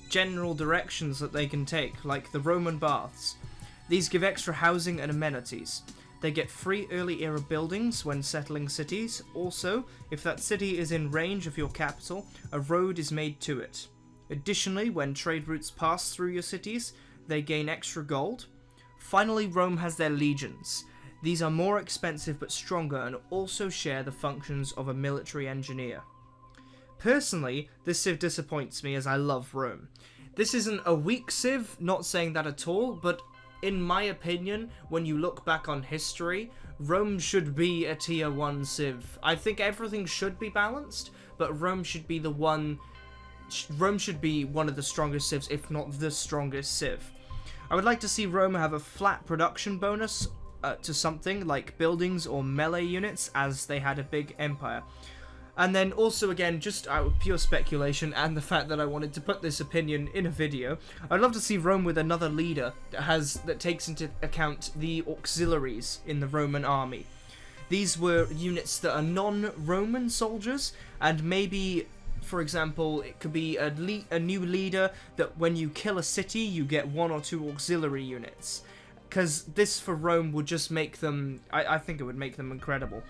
general directions that they can take, like the Roman baths. These give extra housing and amenities. They get free early era buildings when settling cities. Also, if that city is in range of your capital, a road is made to it. Additionally, when trade routes pass through your cities, they gain extra gold. Finally, Rome has their legions. These are more expensive but stronger and also share the functions of a military engineer. Personally, this civ disappoints me as I love Rome. This isn't a weak civ, not saying that at all, but in my opinion, when you look back on history, Rome should be a tier 1 civ. I think everything should be balanced, but Rome should be one of the strongest civs, if not the strongest civ. I would like to see Rome have a flat production bonus to something like buildings or melee units, as they had a big empire. And then also, again, just out of pure speculation and the fact that I wanted to put this opinion in a video, I'd love to see Rome with another leader that takes into account the auxiliaries in the Roman army. These were units that are non-Roman soldiers, and maybe, for example, it could be a new leader that when you kill a city, you get 1 or 2 auxiliary units. Because this for Rome would just make them, I think it would make them incredible.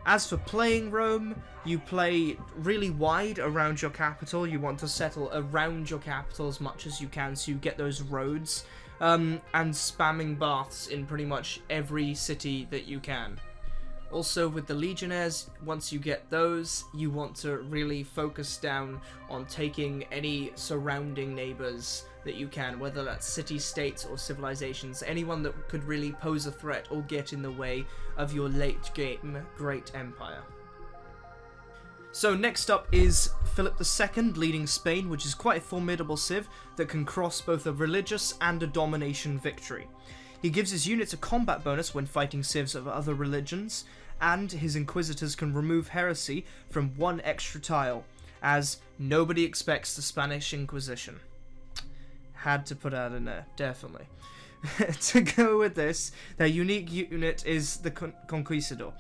As for playing Rome, you play really wide around your capital. You want to settle around your capital as much as you can so you get those roads, and spamming baths in pretty much every city that you can. Also, with the legionnaires, once you get those, you want to really focus down on taking any surrounding neighbors that you can, whether that's city-states or civilizations, anyone that could really pose a threat or get in the way of your late-game great empire. So next up is Philip II leading Spain, which is quite a formidable civ that can cross both a religious and a domination victory. He gives his units a combat bonus when fighting civs of other religions, and his inquisitors can remove heresy from 1 extra tile, as nobody expects the Spanish Inquisition. Had to put that in there, definitely. To go with this, their unique unit is the Conquistador.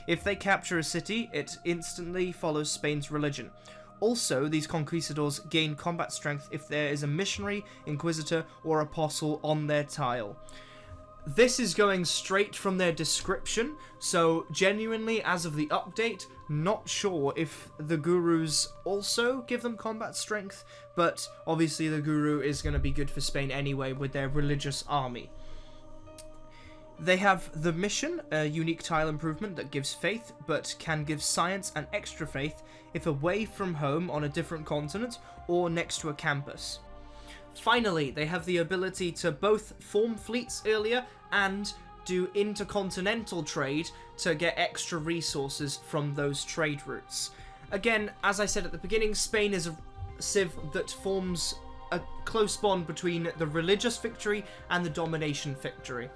If they capture a city, it instantly follows Spain's religion. Also, these Conquistadors gain combat strength if there is a missionary, inquisitor, or apostle on their tile. This is going straight from their description, so genuinely, as of the update, not sure if the gurus also give them combat strength, but obviously the guru is going to be good for Spain anyway with their religious army. They have the mission, a unique tile improvement that gives faith, but can give science and extra faith if away from home on a different continent or next to a campus. Finally, they have the ability to both form fleets earlier and do intercontinental trade to get extra resources from those trade routes. Again, as I said at the beginning, Spain is a civ that forms a close bond between the religious victory and the domination victory.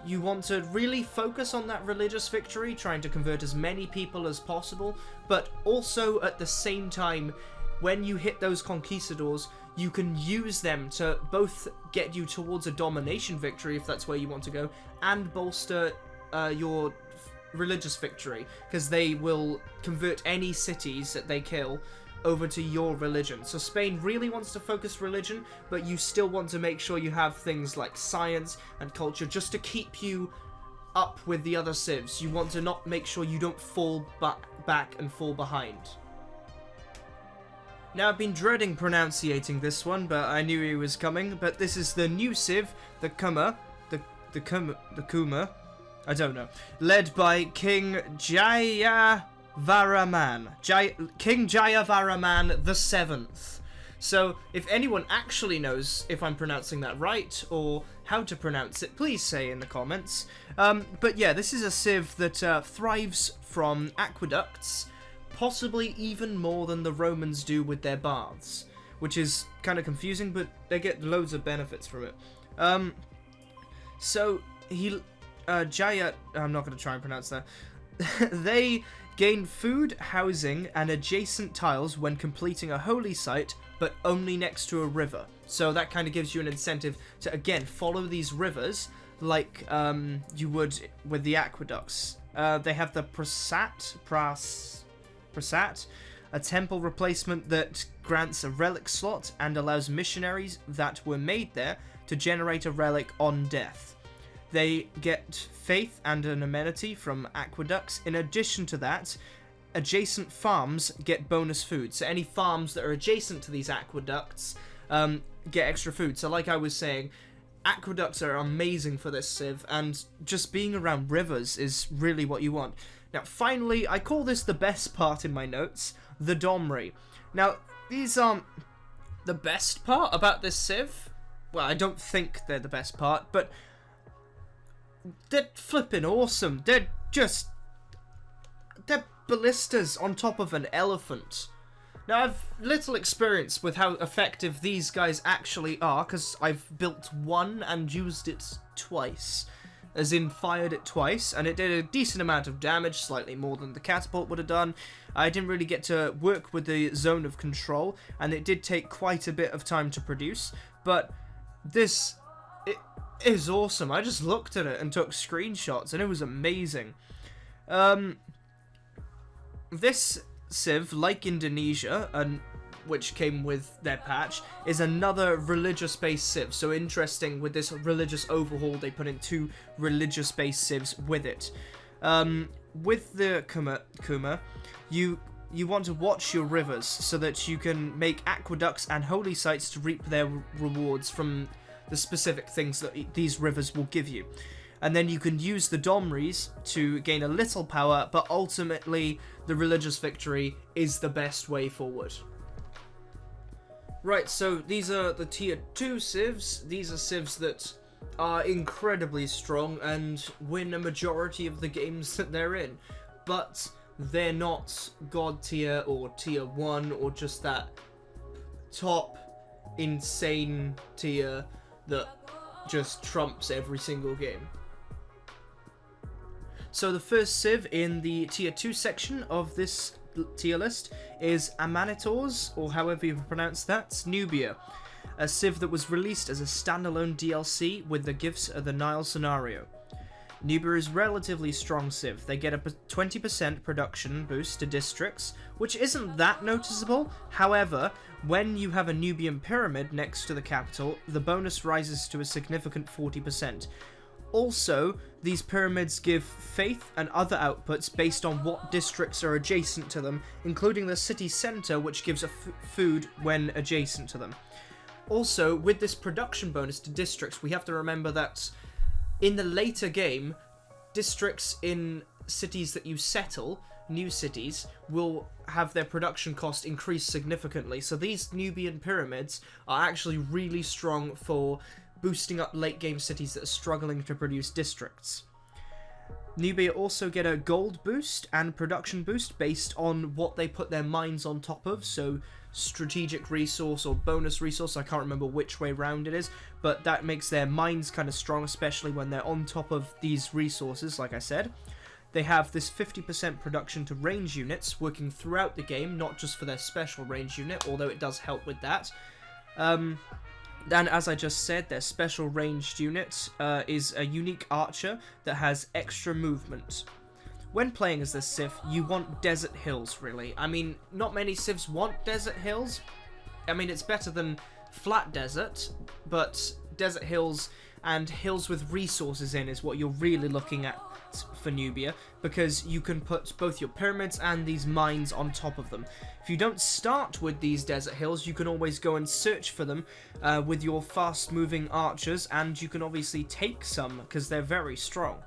You want to really focus on that religious victory, trying to convert as many people as possible, but also at the same time, when you hit those conquistadors, you can use them to both get you towards a domination victory, if that's where you want to go, and bolster your religious victory, because they will convert any cities that they kill over to your religion. So Spain really wants to focus religion, but you still want to make sure you have things like science and culture just to keep you up with the other civs. You want to not make sure you don't fall back and fall behind. Now, I've been dreading pronunciating this one, but I knew he was coming. But this is the new civ, the Kuma, I don't know, led by King Jayavaraman, King Jayavaraman the 7th. So, if anyone actually knows if I'm pronouncing that right, or how to pronounce it, please say in the comments. But yeah, this is a civ that thrives from aqueducts, possibly even more than the Romans do with their baths, which is kind of confusing, but they get loads of benefits from it. So, Jaya, I'm not going to try and pronounce that. They gain food, housing, and adjacent tiles when completing a holy site, but only next to a river. So that kind of gives you an incentive to, again, follow these rivers like you would with the aqueducts. They have the Prasat, a temple replacement that grants a relic slot and allows missionaries that were made there to generate a relic on death. They get faith and an amenity from aqueducts. In addition to that, adjacent farms get bonus food. So any farms that are adjacent to these aqueducts get extra food. So like I was saying, aqueducts are amazing for this civ, and just being around rivers is really what you want. Now, finally, I call this the best part in my notes, the Domri. Now, these aren't the best part about this civ. Well, I don't think they're the best part, but they're flipping awesome. They're ballistas on top of an elephant. Now, I've little experience with how effective these guys actually are, because I've built one and used it twice. As in, fired it twice, and it did a decent amount of damage, slightly more than the catapult would have done. I didn't really get to work with the zone of control, and it did take quite a bit of time to produce, but it is awesome. I just looked at it and took screenshots, and it was amazing. This civ, like Indonesia, which came with their patch, is another religious-based civ. So interesting, with this religious overhaul, they put in 2 religious-based civs with it. With the Kuma, you want to watch your rivers so that you can make aqueducts and holy sites to reap their rewards from the specific things that these rivers will give you. And then you can use the Domris to gain a little power, but ultimately the religious victory is the best way forward. Right, so these are the tier 2 civs. These are civs that are incredibly strong and win a majority of the games that they're in. But they're not god tier or tier 1 or just that top insane tier that just trumps every single game. So the first civ in the tier 2 section of this tier list is Amanitors, or however you pronounce that, Nubia, a civ that was released as a standalone DLC with the Gifts of the Nile scenario. Nubia is relatively strong civ. They get a 20% production boost to districts, which isn't that noticeable. However, when you have a Nubian pyramid next to the capital, the bonus rises to a significant 40%. Also, these pyramids give faith and other outputs based on what districts are adjacent to them, including the city centre, which gives a food when adjacent to them. Also, with this production bonus to districts, we have to remember that in the later game, districts in cities that you settle, new cities, will have their production cost increase significantly. So these Nubian pyramids are actually really strong for boosting up late game cities that are struggling to produce districts. Nubia also get a gold boost and production boost based on what they put their mines on top of, so strategic resource or bonus resource, I can't remember which way round it is, but that makes their mines kind of strong, especially when they're on top of these resources, like I said. They have this 50% production to range units working throughout the game, not just for their special range unit, although it does help with that. And as I just said, their special ranged unit is a unique archer that has extra movement. When playing as this civ, you want desert hills, really. I mean, not many civs want desert hills. I mean, it's better than flat desert, but desert hills and hills with resources in is what you're really looking at for Nubia, because you can put both your pyramids and these mines on top of them. If you don't start with these desert hills, you can always go and search for them with your fast-moving archers, and you can obviously take some, because they're very strong.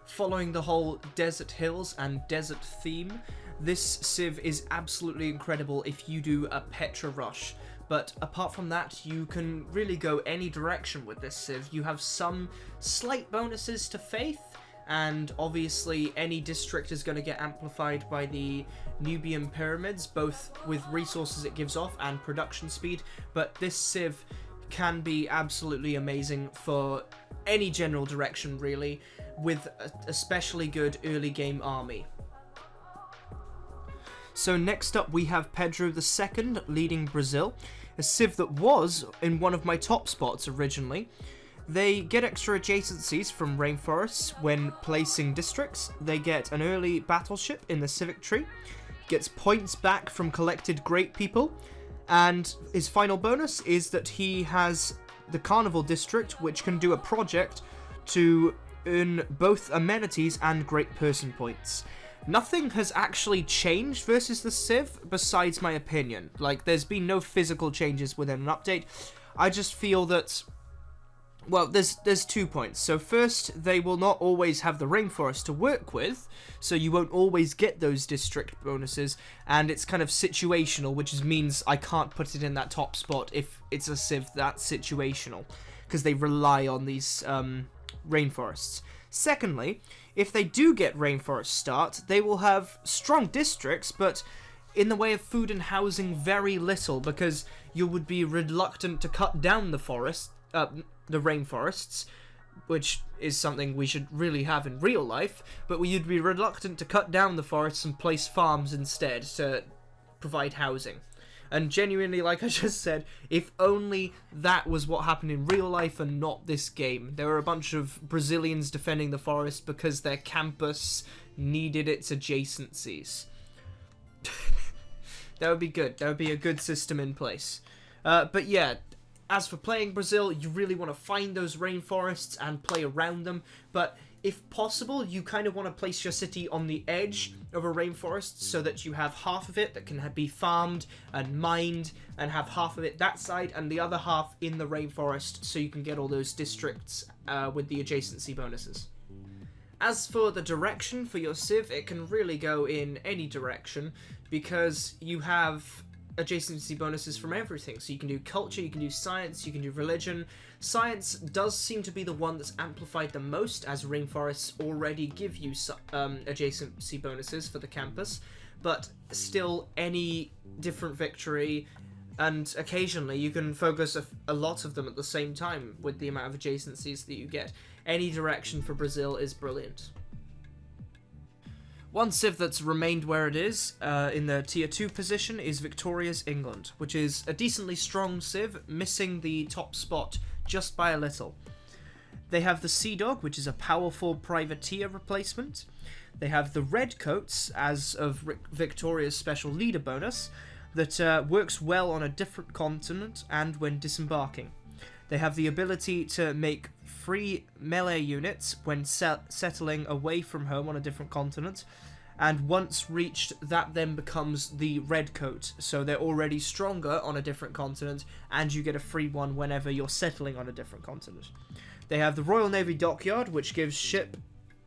Following the whole desert hills and desert theme, this civ is absolutely incredible if you do a Petra rush. But apart from that, you can really go any direction with this civ. You have some slight bonuses to faith, and obviously any district is going to get amplified by the Nubian pyramids, both with resources it gives off and production speed. But this civ can be absolutely amazing for any general direction, really, with a especially good early game army. So next up we have Pedro II leading Brazil, a civ that was in one of my top spots originally. They get extra adjacencies from rainforests when placing districts. They get an early battleship in the civic tree, gets points back from collected great people, and his final bonus is that he has the Carnival district, which can do a project to earn both amenities and great person points. Nothing has actually changed versus the civ besides my opinion. Like, there's been no physical changes within an update. I just feel that Well, there's 2 points. So first, they will not always have the rainforest to work with, so you won't always get those district bonuses, and it's kind of situational, which means I can't put it in that top spot if it's a civ that's situational, because they rely on these rainforests. Secondly, if they do get rainforest start, they will have strong districts, but in the way of food and housing, very little, because you would be reluctant to cut down the forest, the rainforests, which is something we should really have in real life, but you'd be reluctant to cut down the forests and place farms instead to provide housing. And genuinely, like I just said, if only that was what happened in real life and not this game. There were a bunch of Brazilians defending the forest because their campus needed its adjacencies. That would be good. That would be a good system in place. But yeah, as for playing Brazil, you really want to find those rainforests and play around them, but if possible, you kind of want to place your city on the edge of a rainforest so that you have half of it that can be farmed and mined, and have half of it that side and the other half in the rainforest so you can get all those districts with the adjacency bonuses. As for the direction for your civ, it can really go in any direction because you have adjacency bonuses from everything. So you can do culture, you can do science, you can do religion. Science does seem to be the one that's amplified the most, as rainforests already give you adjacency bonuses for the campus, but still any different victory, and occasionally you can focus a lot of them at the same time with the amount of adjacencies that you get. Any direction for Brazil is brilliant. One civ that's remained where it is, in the tier 2 position, is Victoria's England, which is a decently strong civ, missing the top spot just by a little. They have the Sea Dog, which is a powerful privateer replacement. They have the Redcoats, as of Victoria's special leader bonus, that works well on a different continent and when disembarking. They have the ability to make free melee units when settling away from home on a different continent, and once reached, that then becomes the Redcoat, so they're already stronger on a different continent, and you get a free one whenever you're settling on a different continent. They have the Royal Navy Dockyard, which gives ship,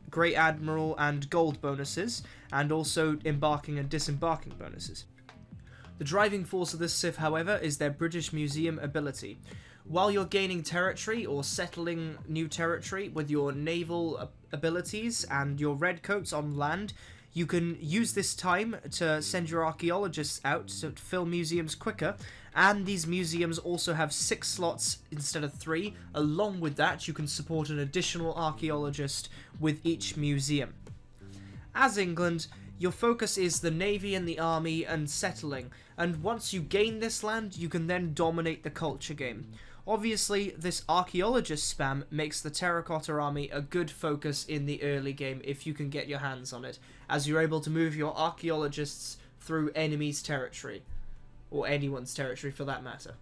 Great Admiral, and gold bonuses, and also embarking and disembarking bonuses. The driving force of this civ, however, is their British Museum ability. While you're gaining territory or settling new territory with your naval abilities and your redcoats on land, you can use this time to send your archaeologists out to fill museums quicker, and these museums also have 6 slots instead of 3. Along with that, you can support an additional archaeologist with each museum. As England, your focus is the navy and the army and settling, and once you gain this land, you can then dominate the culture game. Obviously, this archaeologist spam makes the Terracotta Army a good focus in the early game if you can get your hands on it, as you're able to move your archaeologists through enemy's territory, or anyone's territory for that matter.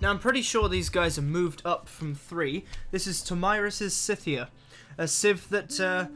Now, I'm pretty sure these guys are moved up from 3. This is Tomiris' Scythia, a civ that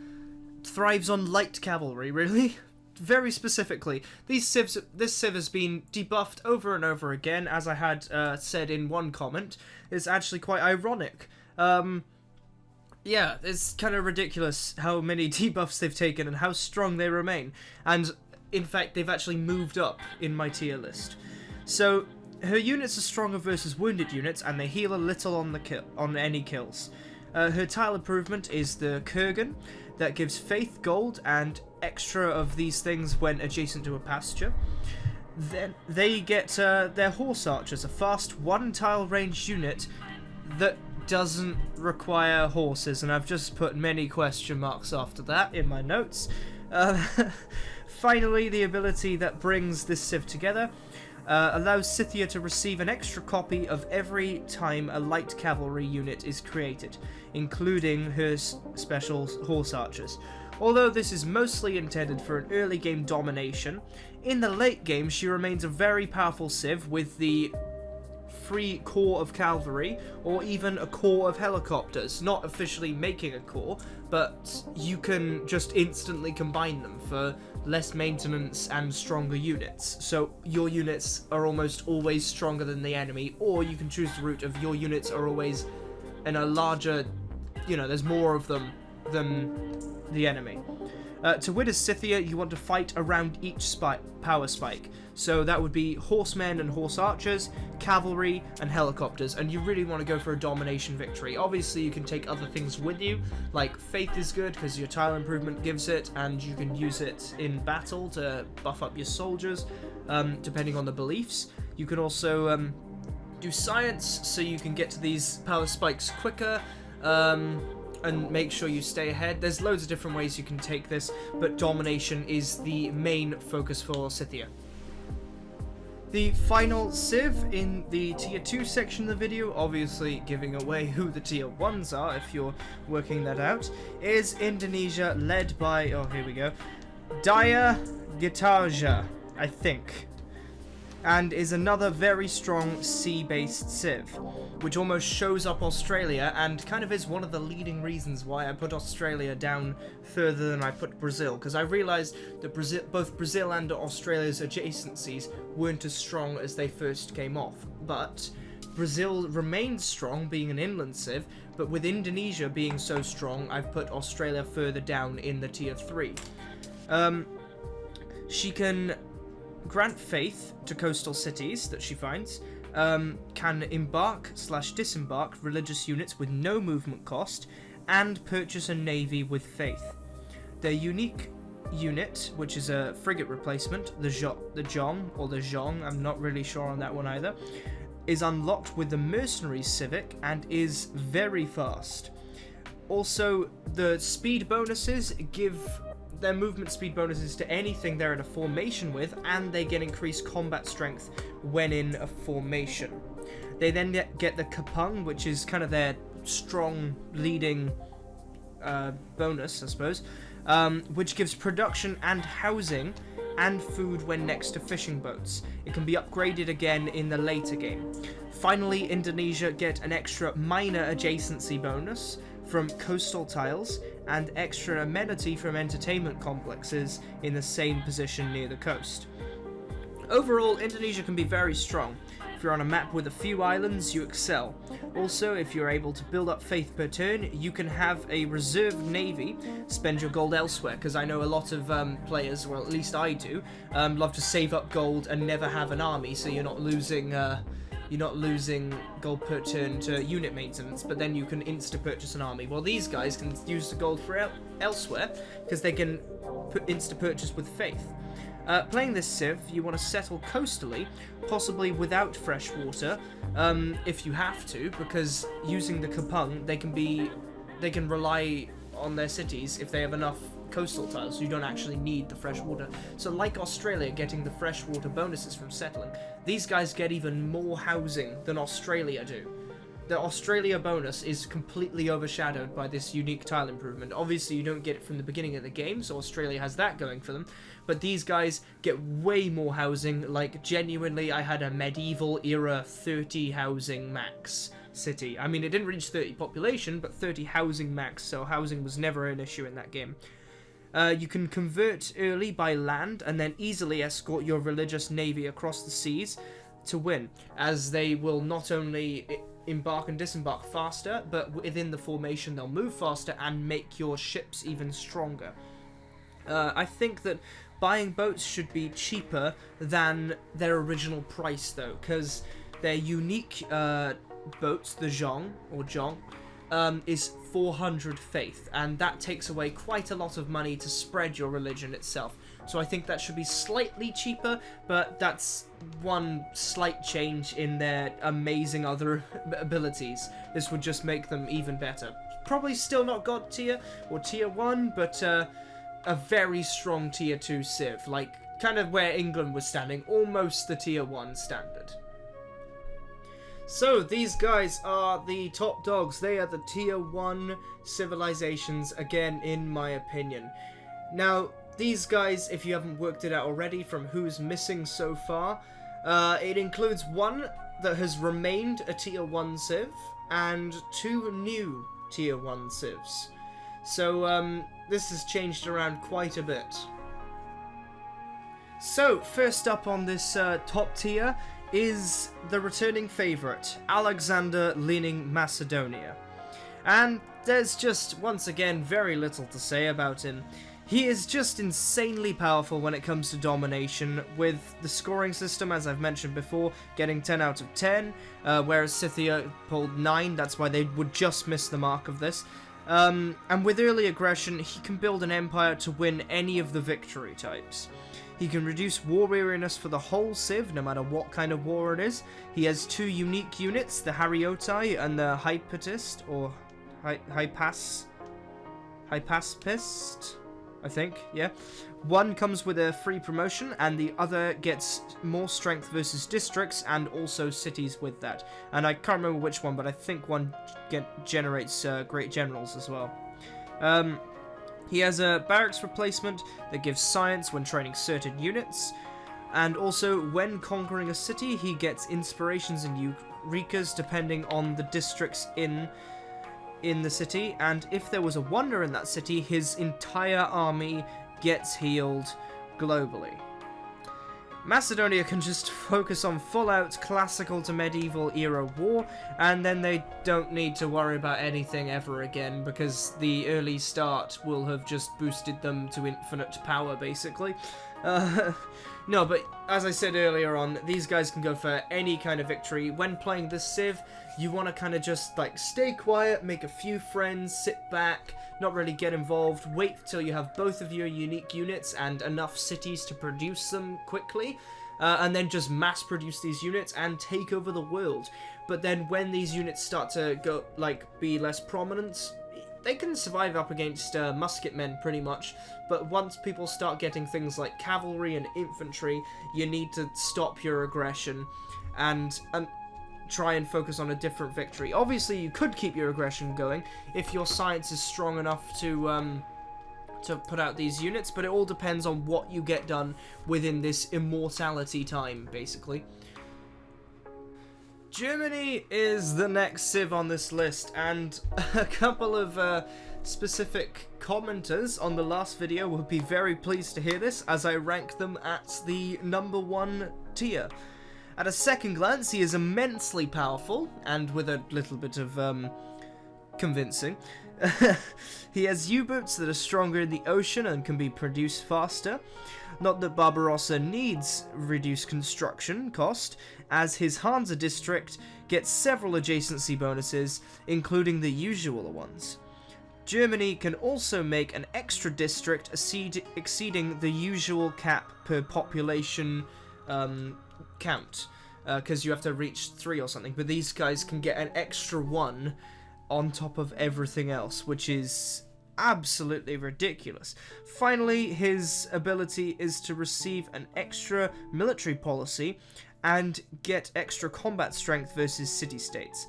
thrives on light cavalry, really. Very specifically, this civ has been debuffed over and over again, as I had said in one comment. It's actually quite ironic. Yeah, it's kind of ridiculous how many debuffs they've taken and how strong they remain. And, in fact, they've actually moved up in my tier list. So, her units are stronger versus wounded units, and they heal a little on any kills. Her tile improvement is the Kurgan, that gives faith, gold, and extra of these things when adjacent to a pasture. Then they get their horse archers, a fast 1-tile range unit that doesn't require horses, and I've just put many question marks after that in my notes. Finally, the ability that brings this civ together allows Scythia to receive an extra copy of every time a light cavalry unit is created, including her special horse archers. Although this is mostly intended for an early game domination, in the late game she remains a very powerful civ with the free corps of cavalry, or even a corps of helicopters. Not officially making a corps, but you can just instantly combine them for less maintenance and stronger units. So your units are almost always stronger than the enemy, or you can choose the route of your units are always in a larger, you know, there's more of them than the enemy. To win a Scythia, you want to fight around each power spike. So that would be horsemen and horse archers, cavalry, and helicopters, and you really want to go for a domination victory. Obviously, you can take other things with you, like faith is good because your tile improvement gives it, and you can use it in battle to buff up your soldiers, depending on the beliefs. You can also do science, so you can get to these power spikes quicker, and make sure you stay ahead. There's loads of different ways you can take this, but domination is the main focus for Scythia. The final civ in the tier 2 section of the video, obviously giving away who the tier 1s are if you're working that out, is Indonesia, led by, oh here we go, Daya Gitaja, I think, and is another very strong sea-based civ, which almost shows up Australia and kind of is one of the leading reasons why I put Australia down further than I put Brazil, because I realised that both Brazil and Australia's adjacencies weren't as strong as they first came off, but Brazil remained strong being an inland civ, but with Indonesia being so strong, I've put Australia further down in the tier 3. She can grant faith to coastal cities that she finds, can embark/disembark religious units with no movement cost, and purchase a navy with faith. Their unique unit, which is a frigate replacement, the Zhong, I'm not really sure on that one either, is unlocked with the mercenaries civic and is very fast. Also, the speed bonuses give their movement speed bonuses to anything they're in a formation with, and they get increased combat strength when in a formation. They then get the Kapung, which is kind of their strong leading bonus, I suppose, which gives production and housing and food when next to fishing boats. It can be upgraded again in the later game. Finally, Indonesia get an extra minor adjacency bonus from coastal tiles and extra amenity from entertainment complexes in the same position near the coast. Overall, Indonesia can be very strong. If you're on a map with a few islands, you excel. Also, if you're able to build up faith per turn, you can have a reserved navy, spend your gold elsewhere, because I know a lot of players, well at least I do, love to save up gold and never have an army, so you're not losing gold per turn to unit maintenance, but then you can insta-purchase an army. Well, these guys can use the gold for elsewhere, because they can insta-purchase with faith. Playing this civ, you want to settle coastally, possibly without fresh water, if you have to, because using the Kapung, they can rely on their cities if they have enough coastal tiles, so you don't actually need the fresh water. So like Australia getting the freshwater bonuses from settling, these guys get even more housing than Australia do. The Australia bonus is completely overshadowed by this unique tile improvement. Obviously you don't get it from the beginning of the game, so Australia has that going for them, but these guys get way more housing. Like genuinely, I had a medieval era 30 housing max city. I mean, it didn't reach 30 population, but 30 housing max, so housing was never an issue in that game. You can convert early by land and then easily escort your religious navy across the seas to win, as they will not only embark and disembark faster, but within the formation they'll move faster and make your ships even stronger. I think that buying boats should be cheaper than their original price though, because their unique boats, the Zhong, is 400 faith, and that takes away quite a lot of money to spread your religion itself. So I think that should be slightly cheaper, but that's one slight change in their amazing other abilities. This would just make them even better. Probably still not God tier or tier 1, but a very strong tier 2 civ, like kind of where England was standing, almost the tier 1 standard. So these guys are the top dogs. They are the tier 1 civilizations, again, in my opinion. Now, these guys, if you haven't worked it out already from who's missing so far, It includes one that has remained a tier 1 civ, and 2 new tier 1 civs. So, this has changed around quite a bit. So, first up on this top tier is the returning favourite, Alexander leaning Macedonia. And there's just, once again, very little to say about him. He is just insanely powerful when it comes to domination, with the scoring system, as I've mentioned before, getting 10 out of 10, whereas Scythia pulled 9, that's why they would just miss the mark of this. And with early aggression, he can build an empire to win any of the victory types. He can reduce war weariness for the whole civ, no matter what kind of war it is. He has 2 unique units, the Hariotai and the Hypatist, or Hypaspist, I think, yeah. One comes with a free promotion, and the other gets more strength versus districts, and also cities with that. And I can't remember which one, but I think one generates great generals as well. He has a barracks replacement that gives science when training certain units, and also when conquering a city he gets inspirations and eurekas depending on the districts in the city, and if there was a wonder in that city, his entire army gets healed globally. Macedonia can just focus on full-out classical to medieval era war, and then they don't need to worry about anything ever again, because the early start will have just boosted them to infinite power, basically. No, but as I said earlier on, these guys can go for any kind of victory. When playing this civ, you want to kind of just, like, stay quiet, make a few friends, sit back, not really get involved, wait till you have both of your unique units and enough cities to produce them quickly, and then just mass produce these units and take over the world. But then when these units start to go, like, be less prominent, they can survive up against musket men pretty much, but once people start getting things like cavalry and infantry, you need to stop your aggression and try and focus on a different victory. Obviously, you could keep your aggression going if your science is strong enough to put out these units, but it all depends on what you get done within this immortality time, basically. Germany is the next civ on this list, and a couple of specific commenters on the last video will be very pleased to hear this, as I rank them at the number 1 tier. At a second glance, he is immensely powerful, and with a little bit of convincing. He has U-boats that are stronger in the ocean and can be produced faster. Not that Barbarossa needs reduced construction cost, as his Hansa district gets several adjacency bonuses, including the usual ones. Germany can also make an extra district exceeding the usual cap per population count, because you have to reach 3 or something, but these guys can get an extra 1 on top of everything else, which is absolutely ridiculous. Finally, his ability is to receive an extra military policy and get extra combat strength versus city-states.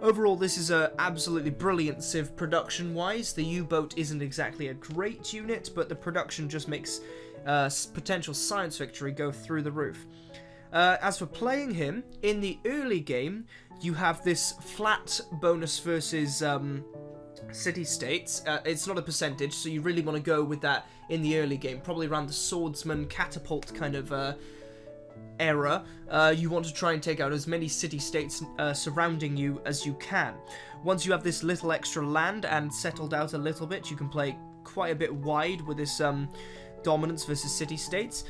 Overall, this is a absolutely brilliant civ production-wise. The U-boat isn't exactly a great unit, but the production just makes potential science victory go through the roof. As for playing him, in the early game, you have this flat bonus versus city-states. It's not a percentage, so you really want to go with that in the early game, probably around the swordsman catapult kind of era. You want to try and take out as many city-states surrounding you as you can. Once you have this little extra land and settled out a little bit, you can play quite a bit wide with this dominance versus city-states.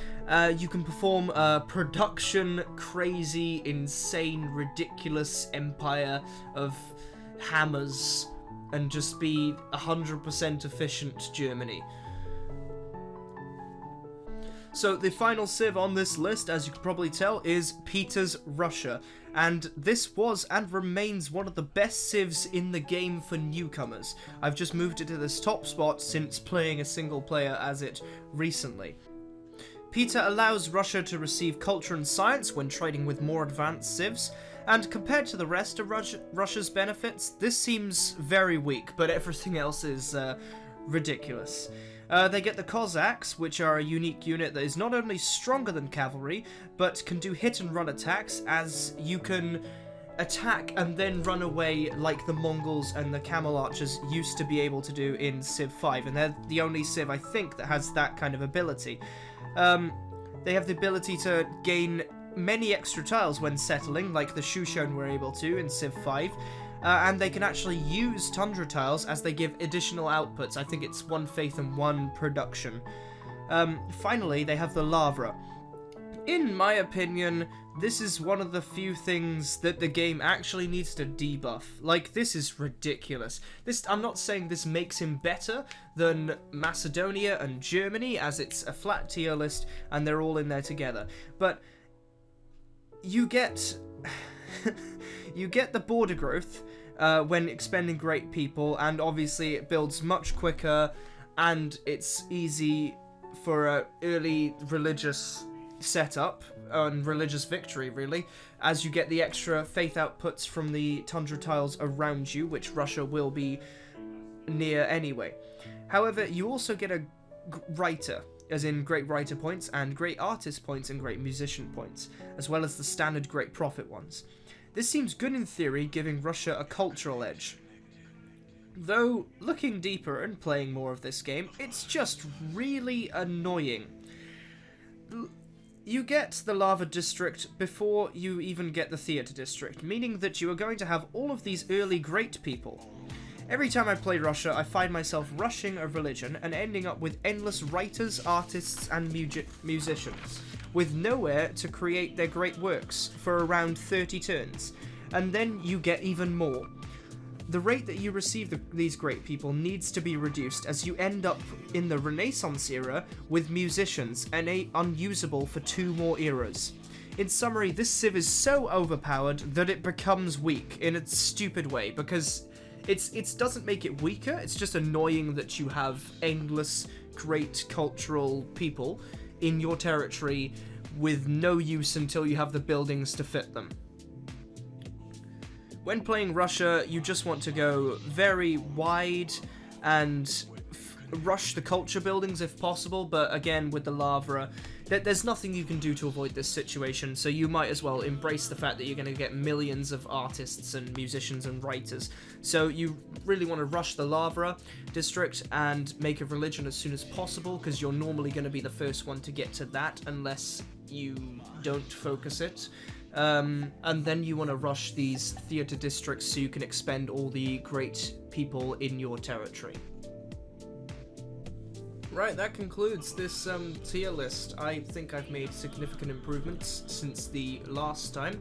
You can perform a production, crazy, insane, ridiculous empire of hammers and just be 100% efficient Germany. So the final civ on this list, as you can probably tell, is Peter's Russia, and this was and remains one of the best civs in the game for newcomers. I've just moved it to this top spot since playing a single player as it recently. Peter allows Russia to receive culture and science when trading with more advanced civs, and compared to the rest of Russia's benefits, this seems very weak, but everything else is ridiculous. They get the Cossacks, which are a unique unit that is not only stronger than cavalry, but can do hit and run attacks, as you can attack and then run away like the Mongols and the Camel Archers used to be able to do in Civ 5, and they're the only Civ, I think, that has that kind of ability. They have the ability to gain many extra tiles when settling, like the Shushon were able to in Civ 5, and they can actually use Tundra tiles as they give additional outputs. I think it's 1 faith and 1 production. Finally, they have the Lavra. In my opinion, this is one of the few things that the game actually needs to debuff. Like, this is ridiculous. I'm not saying this makes him better than Macedonia and Germany, as it's a flat tier list and they're all in there together. But you get you get the border growth when expending great people, and obviously it builds much quicker, and it's easy for a early religious setup and religious victory, really, as you get the extra faith outputs from the Tundra tiles around you, which Russia will be near anyway. However, you also get a writer, as in great writer points, and great artist points, and great musician points, as well as the standard great prophet ones. This seems good in theory, giving Russia a cultural edge. Though, looking deeper and playing more of this game, it's just really annoying. You get the Lava District before you even get the Theatre District, meaning that you are going to have all of these early great people. Every time I play Russia, I find myself rushing a religion and ending up with endless writers, artists, and musicians, with nowhere to create their great works for around 30 turns, and then you get even more. The rate that you receive these great people needs to be reduced, as you end up in the Renaissance era with musicians and unusable for 2 more eras. In summary, this civ is so overpowered that it becomes weak in a stupid way, because it doesn't make it weaker, it's just annoying that you have endless great cultural people in your territory with no use until you have the buildings to fit them. When playing Russia, you just want to go very wide and rush the culture buildings if possible, but again, with the Lavra, there's nothing you can do to avoid this situation, so you might as well embrace the fact that you're going to get millions of artists and musicians and writers. So you really want to rush the Lavra district and make a religion as soon as possible, because you're normally going to be the first one to get to that unless you don't focus it. And then you want to rush these theatre districts so you can expend all the great people in your territory. Right, that concludes this tier list. I think I've made significant improvements since the last time,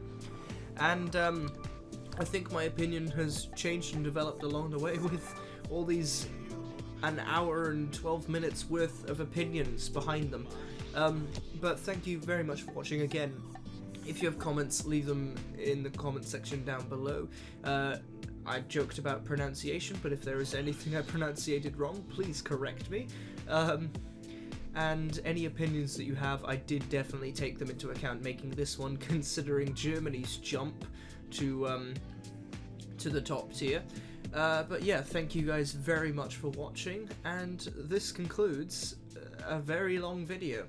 and I think my opinion has changed and developed along the way with all these an hour and 12 minutes worth of opinions behind them. But thank you very much for watching again. If you have comments, leave them in the comment section down below. I joked about pronunciation, but if there is anything I pronunciated wrong, please correct me. And any opinions that you have, I did definitely take them into account, making this one considering Germany's jump to the top tier. But yeah, thank you guys very much for watching, and this concludes a very long video.